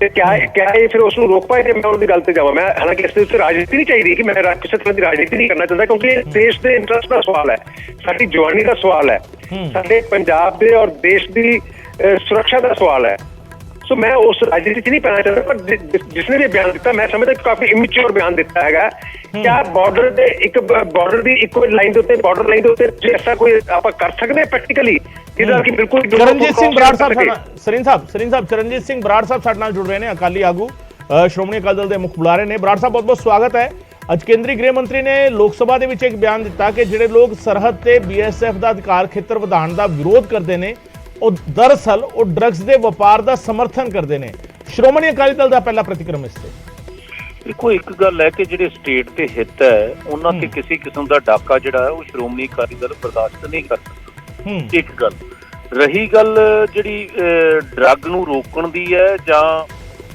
ਤੇ ਕਿਆ ਇਹ ਫਿਰ ਉਸ ਨੂੰ ਰੋਕ ਪਾਏ? ਤੇ ਮੈਂ ਉਹਦੀ ਗੱਲ ਤੇ ਜਾਵਾਂ, ਮੈਂ ਹਾਲਾਂਕਿ ਇਸ ਦੇ ਉੱਤੇ ਰਾਜਨੀਤੀ ਨਹੀਂ ਚਾਹੀਦੀ ਕਿ ਮੈਂ ਕਿਸੇ ਤਰ੍ਹਾਂ ਦੀ ਰਾਜਨੀਤੀ ਨਹੀਂ ਕਰਨਾ ਚਾਹੁੰਦਾ, ਕਿਉਂਕਿ ਇਹ ਦੇਸ਼ ਦੇ ਇੰਟਰਸਟ ਦਾ ਸਵਾਲ ਹੈ, ਸਾਡੀ ਜਵਾਨੀ ਦਾ ਸਵਾਲ ਹੈ, ਸਾਡੇ ਪੰਜਾਬ ਦੇ ਔਰ ਦੇਸ਼ ਦੀ ਸੁਰੱਖਿਆ ਦਾ ਸਵਾਲ ਹੈ। ਸੋ ਮੈਂ ਉਸ ਰਾਜਨੀਤੀ 'ਚ ਨਹੀਂ ਪੈਣਾ ਚਾਹੁੰਦਾ, ਪਰ ਜਿਸਨੇ ਵੀ ਬਿਆਨ ਦਿੱਤਾ ਮੈਂ ਸਮਝਦਾ ਕਾਫੀ ਇਮੈਚੁਰ ਬਿਆਨ ਦਿੱਤਾ ਹੈਗਾ। ਕਿਆ ਬਾਰਡਰ ਦੇ ਬਾਰਡਰ ਦੀ ਇੱਕੋ ਲਾਈਨ ਦੇ ਉੱਤੇ, ਬਾਰਡਰ ਲਾਈਨ ਦੇ ਉੱਤੇ ਜੇ ਐਸਾ ਕੋਈ ਆਪਾਂ ਕਰ ਸਕਦੇ ਹਾਂ ਪ੍ਰੈਕਟੀਕਲੀ, ਜਿਹਦਾ ਕਿ ਬਿਲਕੁਲ
ਚਰਨਜੀਤ ਸਿੰਘ ਬਰਾੜ ਸਾਹਿਬ, ਸਰੀਨ ਸਾਹਿਬ ਚਰਨਜੀਤ ਸਿੰਘ ਬਰਾੜ ਸਾਹਿਬ ਸਾਡੇ ਨਾਲ ਜੁੜ ਰਹੇ ਨੇ, ਅਕਾਲੀ ਆਗੂ, ਸ਼੍ਰੋਮਣੀ ਅਕਾਲੀ ਦਲ ਦੇ ਮੁੱਖ ਬੁਲਾਰੇ ਨੇ। ਬਰਾੜ ਸਾਹਿਬ ਬਹੁਤ ਬਹੁਤ ਸਵਾਗਤ ਹੈ। ਅੱਜ ਕੇਂਦਰੀ ਗ੍ਰਹਿ ਮੰਤਰੀ ਨੇ ਲੋਕ ਸਭਾ ਦੇ ਵਿੱਚ ਇੱਕ ਬਿਆਨ ਦਿੱਤਾ ਕਿ ਜਿਹੜੇ ਲੋਕ ਸਰਹੱਦ ਤੇ ਬੀਐਸਐਫ ਦਾ ਅਧਿਕਾਰ ਖੇਤਰ ਵਧਾਉਣ ਦਾ ਵਿਰੋਧ ਕਰਦੇ ਨੇ, ਉਹ ਦਰਅਸਲ ਉਹ ਡਰੱਗਸ ਦੇ ਵਪਾਰ ਦਾ ਸਮਰਥਨ ਕਰਦੇ ਨੇ। ਸ਼੍ਰੋਮਣੀ ਅਕਾਲੀ ਦਲ ਦਾ ਪਹਿਲਾ ਪ੍ਰਤੀਕਰਮ ਇਸ ਤੇ।
ਦੇਖੋ, ਇੱਕ ਗੱਲ ਹੈ ਕਿ ਜਿਹੜੇ ਸਟੇਟ ਦੇ ਹਿੱਤ ਹੈ ਉਹਨਾਂ ਤੇ ਕਿਸੇ ਕਿਸਮ ਦਾ ਡਾਕਾ ਜਿਹੜਾ ਹੈ ਉਹ ਸ਼੍ਰੋਮਣੀ ਅਕਾਲੀ ਦਲ ਬਰਦਾਸ਼ਤ ਨਹੀਂ ਕਰ ਸਕਦਾ। ਇੱਕ ਗੱਲ ਰਹੀ ਗੱਲ ਜਿਹੜੀ ਡਰੱਗ ਨੂੰ ਰੋਕਣ ਦੀ ਹੈ ਜਾਂ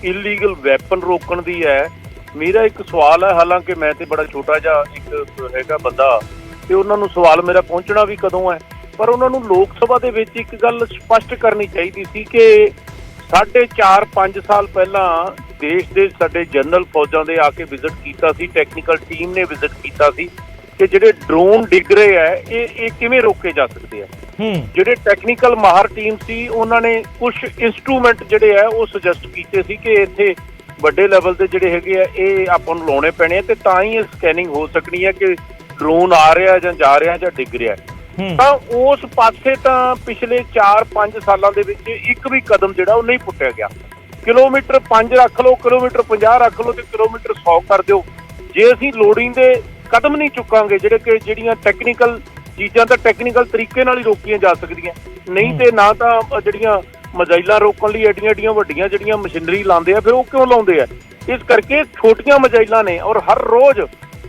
ਇਲੀਗਲ ਵੈਪਨ ਰੋਕਣ ਦੀ ਹੈ, ਮੇਰਾ ਇੱਕ ਸਵਾਲ ਹੈ, ਹਾਲਾਂਕਿ ਮੈਂ ਤੇ ਬੜਾ ਛੋਟਾ ਜਿਹਾ ਇੱਕ ਹੈਗਾ ਬੰਦਾ ਤੇ ਉਹਨਾਂ ਨੂੰ ਸਵਾਲ ਮੇਰਾ ਪਹੁੰਚਣਾ ਵੀ ਕਦੋਂ ਹੈ। ਪਰ ਉਹਨਾਂ ਨੂੰ ਲੋਕ ਸਭਾ ਦੇ ਵਿੱਚ ਇੱਕ ਗੱਲ ਸਪਸ਼ਟ ਕਰਨੀ ਚਾਹੀਦੀ ਸੀ ਕਿ 4.5 ਸਾਲ ਪਹਿਲਾਂ ਦੇਸ਼ ਦੇ ਸਾਡੇ ਜਨਰਲ ਫੌਜਾਂ ਦੇ ਆ ਕੇ ਵਿਜ਼ਿਟ ਕੀਤਾ ਸੀ, ਟੈਕਨੀਕਲ ਟੀਮ ਨੇ ਵਿਜ਼ਿਟ ਕੀਤਾ ਸੀ ਕਿ ਜਿਹੜੇ ਡਰੋਨ ਡਿੱਗ ਰਹੇ ਆ ਇਹ ਕਿਵੇਂ ਰੋਕੇ ਜਾ ਸਕਦੇ ਆ। ਜਿਹੜੇ ਟੈਕਨੀਕਲ ਮਾਹਰ ਟੀਮ ਸੀ ਉਹਨਾਂ ਨੇ ਕੁਝ ਇੰਸਟਰੂਮੈਂਟ ਜਿਹੜੇ ਆ ਉਹ ਸੁਜੈਸਟ ਕੀਤੇ ਸੀ ਕਿ ਇੱਥੇ ਵੱਡੇ ਲੈਵਲ ਤੇ ਜਿਹੜੇ ਹੈਗੇ ਆ ਇਹ ਆਪਾਂ ਨੂੰ ਲਾਉਣੇ ਪੈਣੇ ਆ ਤੇ ਤਾਂ ਹੀ ਇਹ ਸਕੈਨਿੰਗ ਹੋ ਸਕਣੀ ਹੈ ਕਿ ਡਰੋਨ ਆ ਰਿਹਾ ਜਾਂ ਜਾ ਰਿਹਾ ਜਾਂ ਡਿੱਗ ਰਿਹਾ। ਤਾਂ ਉਸ ਪਾਸੇ ਤਾਂ ਪਿਛਲੇ 4-5 ਸਾਲਾਂ ਦੇ ਵਿੱਚ ਇੱਕ ਵੀ ਕਦਮ ਜਿਹੜਾ ਉਹ ਨਹੀਂ ਪੁੱਟਿਆ ਗਿਆ। ਕਿਲੋਮੀਟਰ 5 ਰੱਖ ਲਓ, ਕਿਲੋਮੀਟਰ 50 ਰੱਖ ਲਓ ਤੇ ਕਿਲੋਮੀਟਰ 100 ਕਰ ਦਿਓ। ਜੇ ਅਸੀਂ ਲੋੜੀਂਦੇ ਕਦਮ ਨਹੀਂ ਚੁੱਕਾਂਗੇ ਜਿਹੜੀਆਂ ਟੈਕਨੀਕਲ ਚੀਜ਼ਾਂ ਤਾਂ ਟੈਕਨੀਕਲ ਤਰੀਕੇ ਨਾਲ ਹੀ ਰੋਕੀਆਂ ਜਾ ਸਕਦੀਆਂ, ਨਹੀਂ ਤੇ ਨਾ ਤਾਂ ਜਿਹੜੀਆਂ ਮਜ਼ਾਈਲਾਂ ਰੋਕਣ ਲਈ ਐਡੀਆਂ ਵੱਡੀਆਂ ਜਿਹੜੀਆਂ ਮਸ਼ੀਨਰੀ ਲਾਉਂਦੇ ਆ ਫਿਰ ਉਹ ਕਿਉਂ ਲਾਉਂਦੇ ਆ। ਇਸ ਕਰਕੇ ਛੋਟੀਆਂ ਮਜ਼ਾਈਲਾਂ ਨੇ ਔਰ ਹਰ ਰੋਜ਼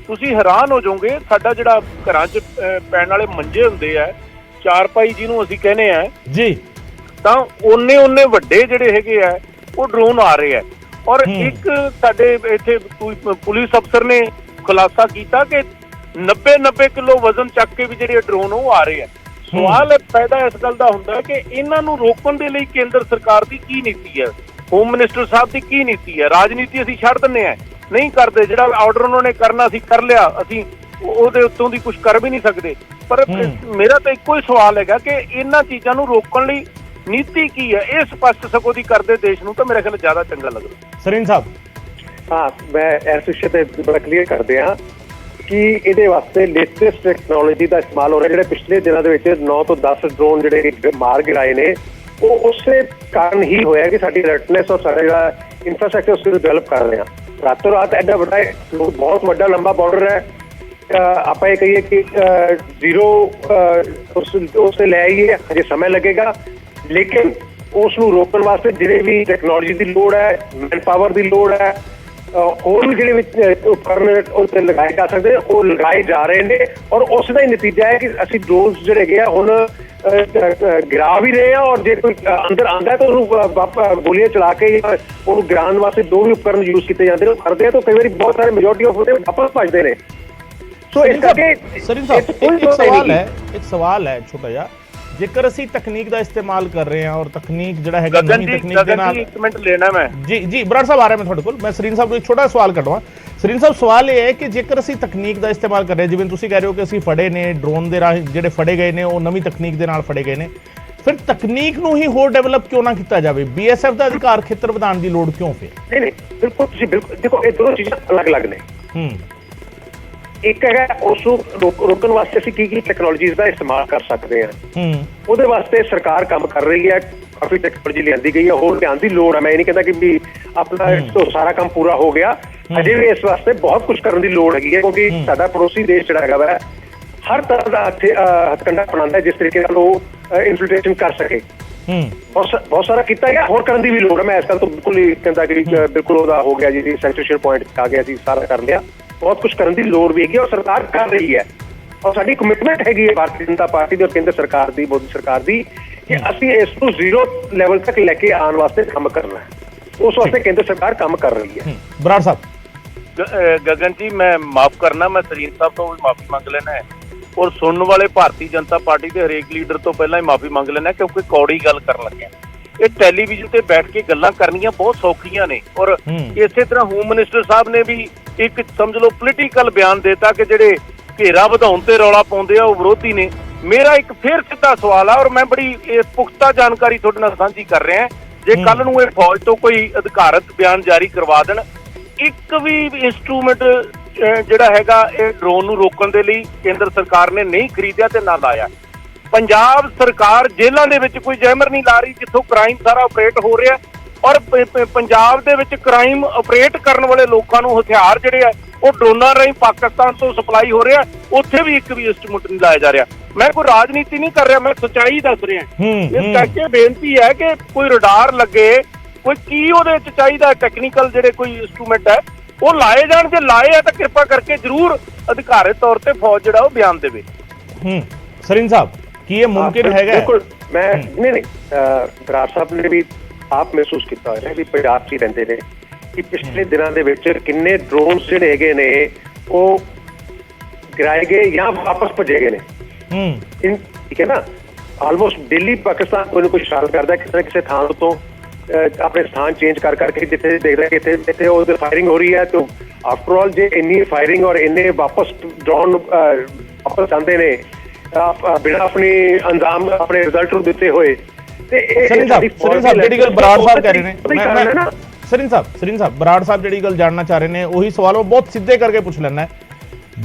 ਤੁਸੀਂ ਹੈਰਾਨ ਹੋ ਜਾਓਗੇ ਸਾਡਾ ਜਿਹੜਾ ਘਰਾਂ 'ਚ ਪੈਣ ਵਾਲੇ ਮੰਜੇ ਹੁੰਦੇ ਆ ਚਾਰਪਾਈ ਜਿਹਨੂੰ ਅਸੀਂ ਕਹਿੰਦੇ ਆ
ਜੀ,
ਤਾਂ ਓਨੇ ਵੱਡੇ ਜਿਹੜੇ ਹੈਗੇ ਆ ਉਹ ਡਰੋਨ ਆ ਰਹੇ ਆ। ਔਰ ਇੱਕ ਸਾਡੇ ਇੱਥੇ ਪੁਲਿਸ ਅਫਸਰ ਨੇ ਖੁਲਾਸਾ ਕੀਤਾ ਕਿ 90 ਕਿਲੋ ਵਜ਼ਨ ਚੱਕ ਕੇ ਵੀ ਜਿਹੜੇ ਡਰੋਨ ਉਹ ਆ ਰਹੇ ਆ। ਸਵਾਲ ਪੈਦਾ ਇਸ ਗੱਲ ਦਾ ਹੁੰਦਾ ਕਿ ਇਹਨਾਂ ਨੂੰ ਰੋਕਣ ਦੇ ਲਈ ਕੇਂਦਰ ਸਰਕਾਰ ਦੀ ਕੀ ਨੀਤੀ ਹੈ, ਹੋਮ ਮਿਨਿਸਟਰ ਸਾਹਿਬ ਦੀ ਕੀ ਨੀਤੀ ਹੈ। ਰਾਜਨੀਤੀ ਅਸੀਂ ਛੱਡ ਦਿੰਦੇ ਆ, ਨਹੀਂ ਕਰਦੇ, ਜਿਹੜਾ ਆਰਡਰ ਉਹਨਾਂ ਨੇ ਕਰਨਾ ਸੀ ਕਰ ਲਿਆ, ਅਸੀਂ ਉਹਦੇ ਉੱਤੋਂ ਦੀ ਕੁਝ ਕਰ ਵੀ ਨਹੀਂ ਸਕਦੇ। ਪਰ ਮੇਰਾ ਤਾਂ ਇੱਕੋ ਹੀ ਸਵਾਲ ਹੈਗਾ ਕਿ ਇਹਨਾਂ ਚੀਜ਼ਾਂ ਨੂੰ ਰੋਕਣ ਲਈ ਨੀਤੀ ਕੀ ਹੈ। ਇਹ ਸਪਸ਼ਟ ਸਗੋਂ ਦੀ ਕਰਦੇ ਦੇਸ਼ ਨੂੰ ਤਾਂ ਮੇਰੇ ਖਿਆਲ ਜ਼ਿਆਦਾ ਚੰਗਾ ਲੱਗਦਾ।
ਸਰੀਨ ਸਾਹਿਬ।
ਹਾਂ, ਮੈਂ ਇਸ ਵਿਸ਼ੇ ਤੇ ਬੜਾ ਕਲੀਅਰ ਕਰਦੇ ਹਾਂ ਕਿ ਇਹਦੇ ਵਾਸਤੇ ਲੇਟੈਸਟ ਟੈਕਨੋਲੋਜੀ ਦਾ ਇਸਤੇਮਾਲ ਹੋ ਰਿਹਾ। ਜਿਹੜੇ ਪਿਛਲੇ ਦਿਨਾਂ ਦੇ ਵਿੱਚ 9 ਤੋਂ 10 ਡਰੋਨ ਜਿਹੜੇ ਮਾਰ ਗਿਰਾਏ ਨੇ ਉਹ ਉਸੇ ਕਾਰਨ ਹੀ ਹੋਇਆ ਕਿ ਸਾਡੀ ਅਲਰਟਨੈਸ ਔਰ ਸਾਡਾ ਜਿਹੜਾ ਇਨਫਰਾਸਟ੍ਰਕਚਰ ਉਸ ਨੂੰ ਡਿਵੈਲਪ ਕਰ ਰਹੇ ਹਾਂ। ਰਾਤੋਂ ਰਾਤ ਐਡਾ ਵੱਡਾ ਬਹੁਤ ਵੱਡਾ ਲੰਬਾ ਬਾਰਡਰ ਹੈ, ਆਪਾਂ ਇਹ ਕਹੀਏ ਕਿ ਜ਼ੀਰੋ ਉਸ ਤੇ ਲੈ ਆਈਏ, ਅਜੇ ਸਮਾਂ ਲੱਗੇਗਾ, ਲੇਕਿਨ ਉਸ ਨੂੰ ਰੋਕਣ ਵਾਸਤੇ ਜਿਹੜੇ ਵੀ ਟੈਕਨੋਲੋਜੀ ਦੀ ਲੋੜ ਹੈ, ਮੈਨ ਪਾਵਰ ਦੀ ਲੋੜ ਹੈ, ਹੋਰ ਵੀ ਜਿਹੜੇ ਵਿੱਚ ਉਪਕਰਨ ਉੱਤੇ ਲਗਾਏ ਜਾ ਸਕਦੇ ਉਹ ਲਗਾਏ ਜਾ ਰਹੇ ਨੇ। ਔਰ ਉਸ ਦਾ ਹੀ ਨਤੀਜਾ ਹੈ ਕਿ ਅਸੀਂ ਡਰੋਨਸ ਜਿਹੜੇ ਹੈਗੇ ਆ ਹੁਣ ਗਿਰਾ ਵੀ ਰਹੇ ਆ ਔਰ ਜੇ ਕੋਈ ਅੰਦਰ ਆਉਂਦਾ ਤਾਂ ਉਹਨੂੰ ਗੋਲੀਆਂ ਚਲਾ ਕੇ ਉਹਨੂੰ ਗਿਰਾਉਣ ਵਾਸਤੇ ਜੋ ਵੀ ਉਪਕਰਨ ਯੂਜ਼ ਕੀਤੇ ਜਾਂਦੇ ਨੇ ਉਹ ਕਰਦੇ ਆ ਤਾਂ ਕਈ ਵਾਰੀ ਬਹੁਤ ਸਾਰੇ ਮੈਜੋਰਟੀ ਆਫ ਉਹਦੇ ਵਾਪਸ ਭੱਜਦੇ ਨੇ। ਸੋ ਇਸ ਕਰਕੇ
ਸਰੀਨ ਸਾਹਿਬ ਇੱਕ ਸਵਾਲ ਹੈ ਛੋਟਾ ਜਿਹਾ, ਜੇਕਰ ਅਸੀਂ ਤਕਨੀਕ ਦਾ ਇਸਤੇਮਾਲ ਕਰ ਰਹੇ ਹਾਂ ਔਰ ਤਕਨੀਕ ਜਿਹੜਾ ਹੈਗਾ ਨਵੀਂ ਤਕਨੀਕ ਦੇ ਨਾਲ
ਇੱਕ ਮਿੰਟ ਲੈਣਾ ਮੈਂ
ਜੀ ਬਰਾੜ ਸਾਹਿਬ ਆ ਰਹੇ ਮੈਂ ਤੁਹਾਡੇ ਕੋਲ। ਮੈਂ ਸਰੀਨ ਸਾਹਿਬ ਨੂੰ ਇੱਕ ਛੋਟਾ ਸਵਾਲ ਕਰਵਾਂ। ਸਰੀਨ ਸਾਹਿਬ, ਸਵਾਲ ਇਹ ਹੈ ਕਿ ਜੇਕਰ ਅਸੀਂ ਤਕਨੀਕ ਦਾ ਇਸਤੇਮਾਲ ਕਰ ਰਹੇ, ਜਿਵੇਂ ਤੁਸੀਂ ਕਹਿ ਰਹੇ ਹੋ ਕਿ ਅਸੀਂ ਫੜੇ ਨੇ ਡਰੋਨ ਦੇ ਰਾਹੀਂ, ਜਿਹੜੇ ਫੜੇ ਗਏ ਨੇ ਉਹ ਨਵੀਂ ਤਕਨੀਕ ਦੇ ਨਾਲ ਫੜੇ ਗਏ ਨੇ, ਫਿਰ ਤਕਨੀਕ ਨੂੰ ਹੀ ਹੋਰ ਡਿਵੈਲਪ ਕਿਉਂ ਨਾ ਕੀਤਾ ਜਾਵੇ? BSF ਦਾ ਅਧਿਕਾਰ ਖੇਤਰ ਵਧਾਉਣ ਦੀ ਲੋੜ ਕਿਉਂ ਫਿਰ?
ਨਹੀਂ, ਬਿਲਕੁਲ ਤੁਸੀਂ ਬਿਲਕੁਲ ਦੇਖੋ, ਇਹ ਦੋਨੋਂ ਚੀਜ਼ਾਂ ਅਲੱਗ-ਅਲੱਗ ਨੇ। ਇੱਕ ਹੈਗਾ ਉਸ ਨੂੰ ਰੋਕਣ ਵਾਸਤੇ ਅਸੀਂ ਕੀ ਟੈਕਨੋਲੋਜੀਜ਼ ਦਾ ਇਸਤੇਮਾਲ ਕਰ ਸਕਦੇ ਹਾਂ। ਉਹਦੇ ਵਾਸਤੇ ਸਰਕਾਰ ਕੰਮ ਕਰ ਰਹੀ ਹੈ, ਕਾਫੀ ਟੈਕਨੋਲੋਜੀ ਲਿਆਂਦੀ ਗਈ ਹੈ, ਹੋਰ ਲਿਆਉਣ ਦੀ ਲੋੜ ਹੈ। ਮੈਂ ਇਹ ਨਹੀਂ ਕਹਿੰਦਾ ਕਿ ਵੀ ਆਪਣਾ ਸਾਰਾ ਕੰਮ ਪੂਰਾ ਹੋ ਗਿਆ, ਅਜੇ ਵੀ ਇਸ ਵਾਸਤੇ ਬਹੁਤ ਕੁਝ ਕਰਨ ਦੀ ਲੋੜ ਹੈਗੀ ਹੈ ਕਿਉਂਕਿ ਸਾਡਾ ਪੜੋਸੀ ਦੇਸ਼ ਜਿਹੜਾ ਹੈਗਾ ਵਾ ਹਰ ਤਰ੍ਹਾਂ ਦਾ ਹੱਥਕੰਡਾ ਅਪਣਾਉਂਦਾ ਜਿਸ ਤਰੀਕੇ ਨਾਲ ਉਹ ਇਨਫਿਲਟ੍ਰੇਸ਼ਨ ਕਰ ਸਕੇ। ਬਹੁਤ ਸਾਰਾ ਕੀਤਾ ਗਿਆ, ਹੋਰ ਕਰਨ ਦੀ ਵੀ ਲੋੜ ਹੈ। ਮੈਂ ਇਸ ਗੱਲ ਤੋਂ ਬਿਲਕੁਲ ਹੀ ਕਹਿੰਦਾ ਕਿ ਬਿਲਕੁਲ ਉਹਦਾ ਹੋ ਗਿਆ ਜੀ, ਸੈਚੂਰੇਸ਼ਨ ਪੁਆਇੰਟ ਆ ਗਿਆ ਜੀ, ਸਾਰਾ ਕਰ ਲਿਆ। ਬਹੁਤ ਕੁਝ ਕਰਨ ਦੀ ਲੋੜ ਵੀ ਹੈਗੀ ਔਰ ਸਰਕਾਰ ਕਰ ਰਹੀ ਹੈ ਔਰ ਸਾਡੀ ਕਮਿਟਮੈਂਟ ਹੈਗੀ ਹੈ ਭਾਰਤੀ ਜਨਤਾ ਪਾਰਟੀ ਦੀ ਔਰ ਕੇਂਦਰ ਸਰਕਾਰ ਦੀ, ਮੋਦੀ ਸਰਕਾਰ ਦੀ, ਕਿ ਅਸੀਂ ਇਸ ਨੂੰ ਜ਼ੀਰੋ ਲੈਵਲ ਤੱਕ ਲੈ ਕੇ ਆਉਣ ਵਾਸਤੇ ਕੰਮ ਕਰਨਾ ਹੈ। ਉਸ ਵਾਸਤੇ ਕੇਂਦਰ ਸਰਕਾਰ ਕੰਮ ਕਰ ਰਹੀ ਹੈ।
ਬਰਾੜ ਸਾਹਿਬ।
ਗਗਨ ਜੀ, ਮੈਂ ਮਾਫ ਕਰਨਾ, ਮੈਂ ਸਰੀਨ ਸਾਹਿਬ ਤੋਂ ਵੀ ਮਾਫੀ ਮੰਗ ਲੈਣਾ ਹੈ ਔਰ ਸੁਣਨ ਵਾਲੇ ਭਾਰਤੀ ਜਨਤਾ ਪਾਰਟੀ ਦੇ ਹਰੇਕ ਲੀਡਰ ਤੋਂ ਪਹਿਲਾਂ ਹੀ ਮਾਫੀ ਮੰਗ ਲੈਣਾ ਕਿਉਂਕਿ ਕੌੜੀ ਗੱਲ ਕਰਨ ਲੱਗਿਆ। ਇਹ ਟੈਲੀਵਿਜ਼ਨ ਤੇ ਬੈਠ ਕੇ ਗੱਲਾਂ ਕਰਨੀਆਂ ਬਹੁਤ ਸੌਖੀਆਂ ਨੇ ਔਰ ਇਸੇ ਤਰ੍ਹਾਂ ਹੋਮ ਮਿਨਿਸਟਰ ਸਾਹਿਬ ਨੇ ਵੀ ਇੱਕ ਸਮਝ ਲਓ ਪੋਲੀਟੀਕਲ ਬਿਆਨ ਦਿੱਤਾ ਕਿ ਜਿਹੜੇ ਘੇਰਾ ਵਧਾਉਣ ਤੇ ਰੌਲਾ ਪਾਉਂਦੇ ਆ ਉਹ ਵਿਰੋਧੀ ਨੇ। ਮੇਰਾ ਇੱਕ ਫੇਰ ਸਿੱਧਾ ਸਵਾਲ ਆ ਔਰ ਮੈਂ ਬੜੀ ਪੁਖਤਾ ਜਾਣਕਾਰੀ ਤੁਹਾਡੇ ਨਾਲ ਸਾਂਝੀ ਕਰ ਰਿਹਾ, ਜੇ ਕੱਲ ਨੂੰ ਇਹ ਫੌਜ ਤੋਂ ਕੋਈ ਅਧਿਕਾਰਤ ਬਿਆਨ ਜਾਰੀ ਕਰਵਾ ਦੇਣ, ਇੱਕ ਵੀ ਇੰਸਟਰੂਮੈਂਟ ਜਿਹੜਾ ਹੈਗਾ ਇਹ ਡਰੋਨ ਨੂੰ ਰੋਕਣ ਦੇ ਲਈ ਕੇਂਦਰ ਸਰਕਾਰ ਨੇ ਨਹੀਂ ਖਰੀਦਿਆ ਤੇ ਨਾ ਲਾਇਆ। ਪੰਜਾਬ ਸਰਕਾਰ ਜੇਲ੍ਹਾਂ ਦੇ ਵਿੱਚ ਕੋਈ ਜੈਮਰ ਨਹੀਂ ਲਾ ਰਹੀ ਜਿੱਥੋਂ ਕ੍ਰਾਈਮ ਸਾਰਾ ਆਪਰੇਟ ਹੋ ਰਿਹਾ ਔਰ ਪੰਜਾਬ ਦੇ ਵਿੱਚ ਕ੍ਰਾਈਮ ਆਪਰੇਟ ਕਰਨ ਵਾਲੇ ਲੋਕਾਂ ਨੂੰ ਹਥਿਆਰ ਜਿਹੜੇ ਆ ਉਹ ਡਰੋਨਾਂ ਰਾਹੀਂ ਪਾਕਿਸਤਾਨ ਤੋਂ ਸਪਲਾਈ ਹੋ ਰਿਹਾ, ਉੱਥੇ ਵੀ ਇੱਕ ਵੀ ਇੰਸਟਰੂਮੈਂਟ ਨਹੀਂ ਲਾਇਆ ਜਾ ਰਿਹਾ। ਮੈਂ ਕੋਈ ਰਾਜਨੀਤੀ ਨਹੀਂ ਕਰ ਰਿਹਾ, ਮੈਂ ਸੱਚਾਈ ਦੱਸ ਰਿਹਾ। ਇਸ ਕਰਕੇ ਬੇਨਤੀ ਹੈ ਕਿ ਕੋਈ ਰਡਾਰ ਲੱਗੇ, ਕੋਈ ਕੀ ਉਹਦੇ ਵਿੱਚ ਚਾਹੀਦਾ ਟੈਕਨੀਕਲ ਜਿਹੜੇ ਕੋਈ ਇੰਸਟਰੂਮੈਂਟ ਹੈ ਉਹ ਲਾਏ ਜਾਣ। ਜੇ ਲਾਏ ਆ ਤਾਂ ਕਿਰਪਾ ਕਰਕੇ ਜ਼ਰੂਰ ਅਧਿਕਾਰਿਤ ਤੌਰ ਤੇ ਫੌਜ ਜਿਹੜਾ ਉਹ ਬਿਆਨ ਦੇਵੇ।
ਸਰੀਨ ਸਾਹਿਬ, ਕੀ ਇਹ ਮੁਮਕਿਨ ਹੈਗਾ?
ਬਿਲਕੁਲ, ਮੈਂ ਨਹੀਂ ਬਰਾੜ ਸਾਹਿਬ ਨੇ ਵੀ ਆਪ ਮਹਿਸੂਸ ਕੀਤਾ ਹੋਇਆ ਵੀ ਪੰਜਾਬ 'ਚ ਹੀ ਰਹਿੰਦੇ ਨੇ ਕਿ ਪਿਛਲੇ ਦਿਨਾਂ ਦੇ ਵਿੱਚ ਕਿੰਨੇ ਡਰੋਨਸ ਜਿਹੜੇ ਹੈਗੇ ਨੇ ਉਹ गिराए गए या वापस भजे गए ने। ठीक है ना, ਆਲਮੋਸਟ ਦਿੱਲੀ ਪਾਕਿਸਤਾਨ ਕੋਈ ਨਾ ਕੋਈ ਸ਼ਰਾਰਤ ਕਰਦਾ ਕਿਸੇ ਨਾ ਕਿਸੇ ਥਾਂ ਤੋਂ ਆਪਣੇ ਸਥਾਨ ਚੇਂਜ ਕਰ ਕਰਕੇ ਜਿੱਥੇ ਦੇਖਦਾ ਕਿ ਇੱਥੇ ਉਹਦੇ ਫਾਇਰਿੰਗ ਹੋ ਰਹੀ ਹੈ। ਤਾਂ ਆਫਟਰ ਆਲ ਜੇ ਇੰਨੀ ਫਾਇਰਿੰਗ ਔਰ ਇੰਨੇ ਵਾਪਸ ਡਰੋਨ ਵਾਪਸ ਆਉਂਦੇ ਨੇ ਬਿਨਾਂ ਆਪਣੀ ਅੰਜਾਮ ਆਪਣੇ ਰਿਜ਼ਲਟ ਨੂੰ ਦਿੱਤੇ ਹੋਏ ਤੇ
ਸਰੀਨ ਸਾਹਿਬ ਜਿਹੜੀ ਗੱਲ ਬਰਾੜ ਸਾਹਿਬ ਕਹਿ ਰਹੇ ਨੇ ਸਰੀਨ ਸਾਹਿਬ ਬਰਾੜ ਸਾਹਿਬ ਜਿਹੜੀ ਗੱਲ ਜਾਣਨਾ ਚਾਹ ਰਹੇ ਨੇ ਉਹੀ ਸਵਾਲ ਉਹ ਬਹੁਤ ਸਿੱਧੇ ਕਰਕੇ ਪੁੱਛ ਲੈਣਾ।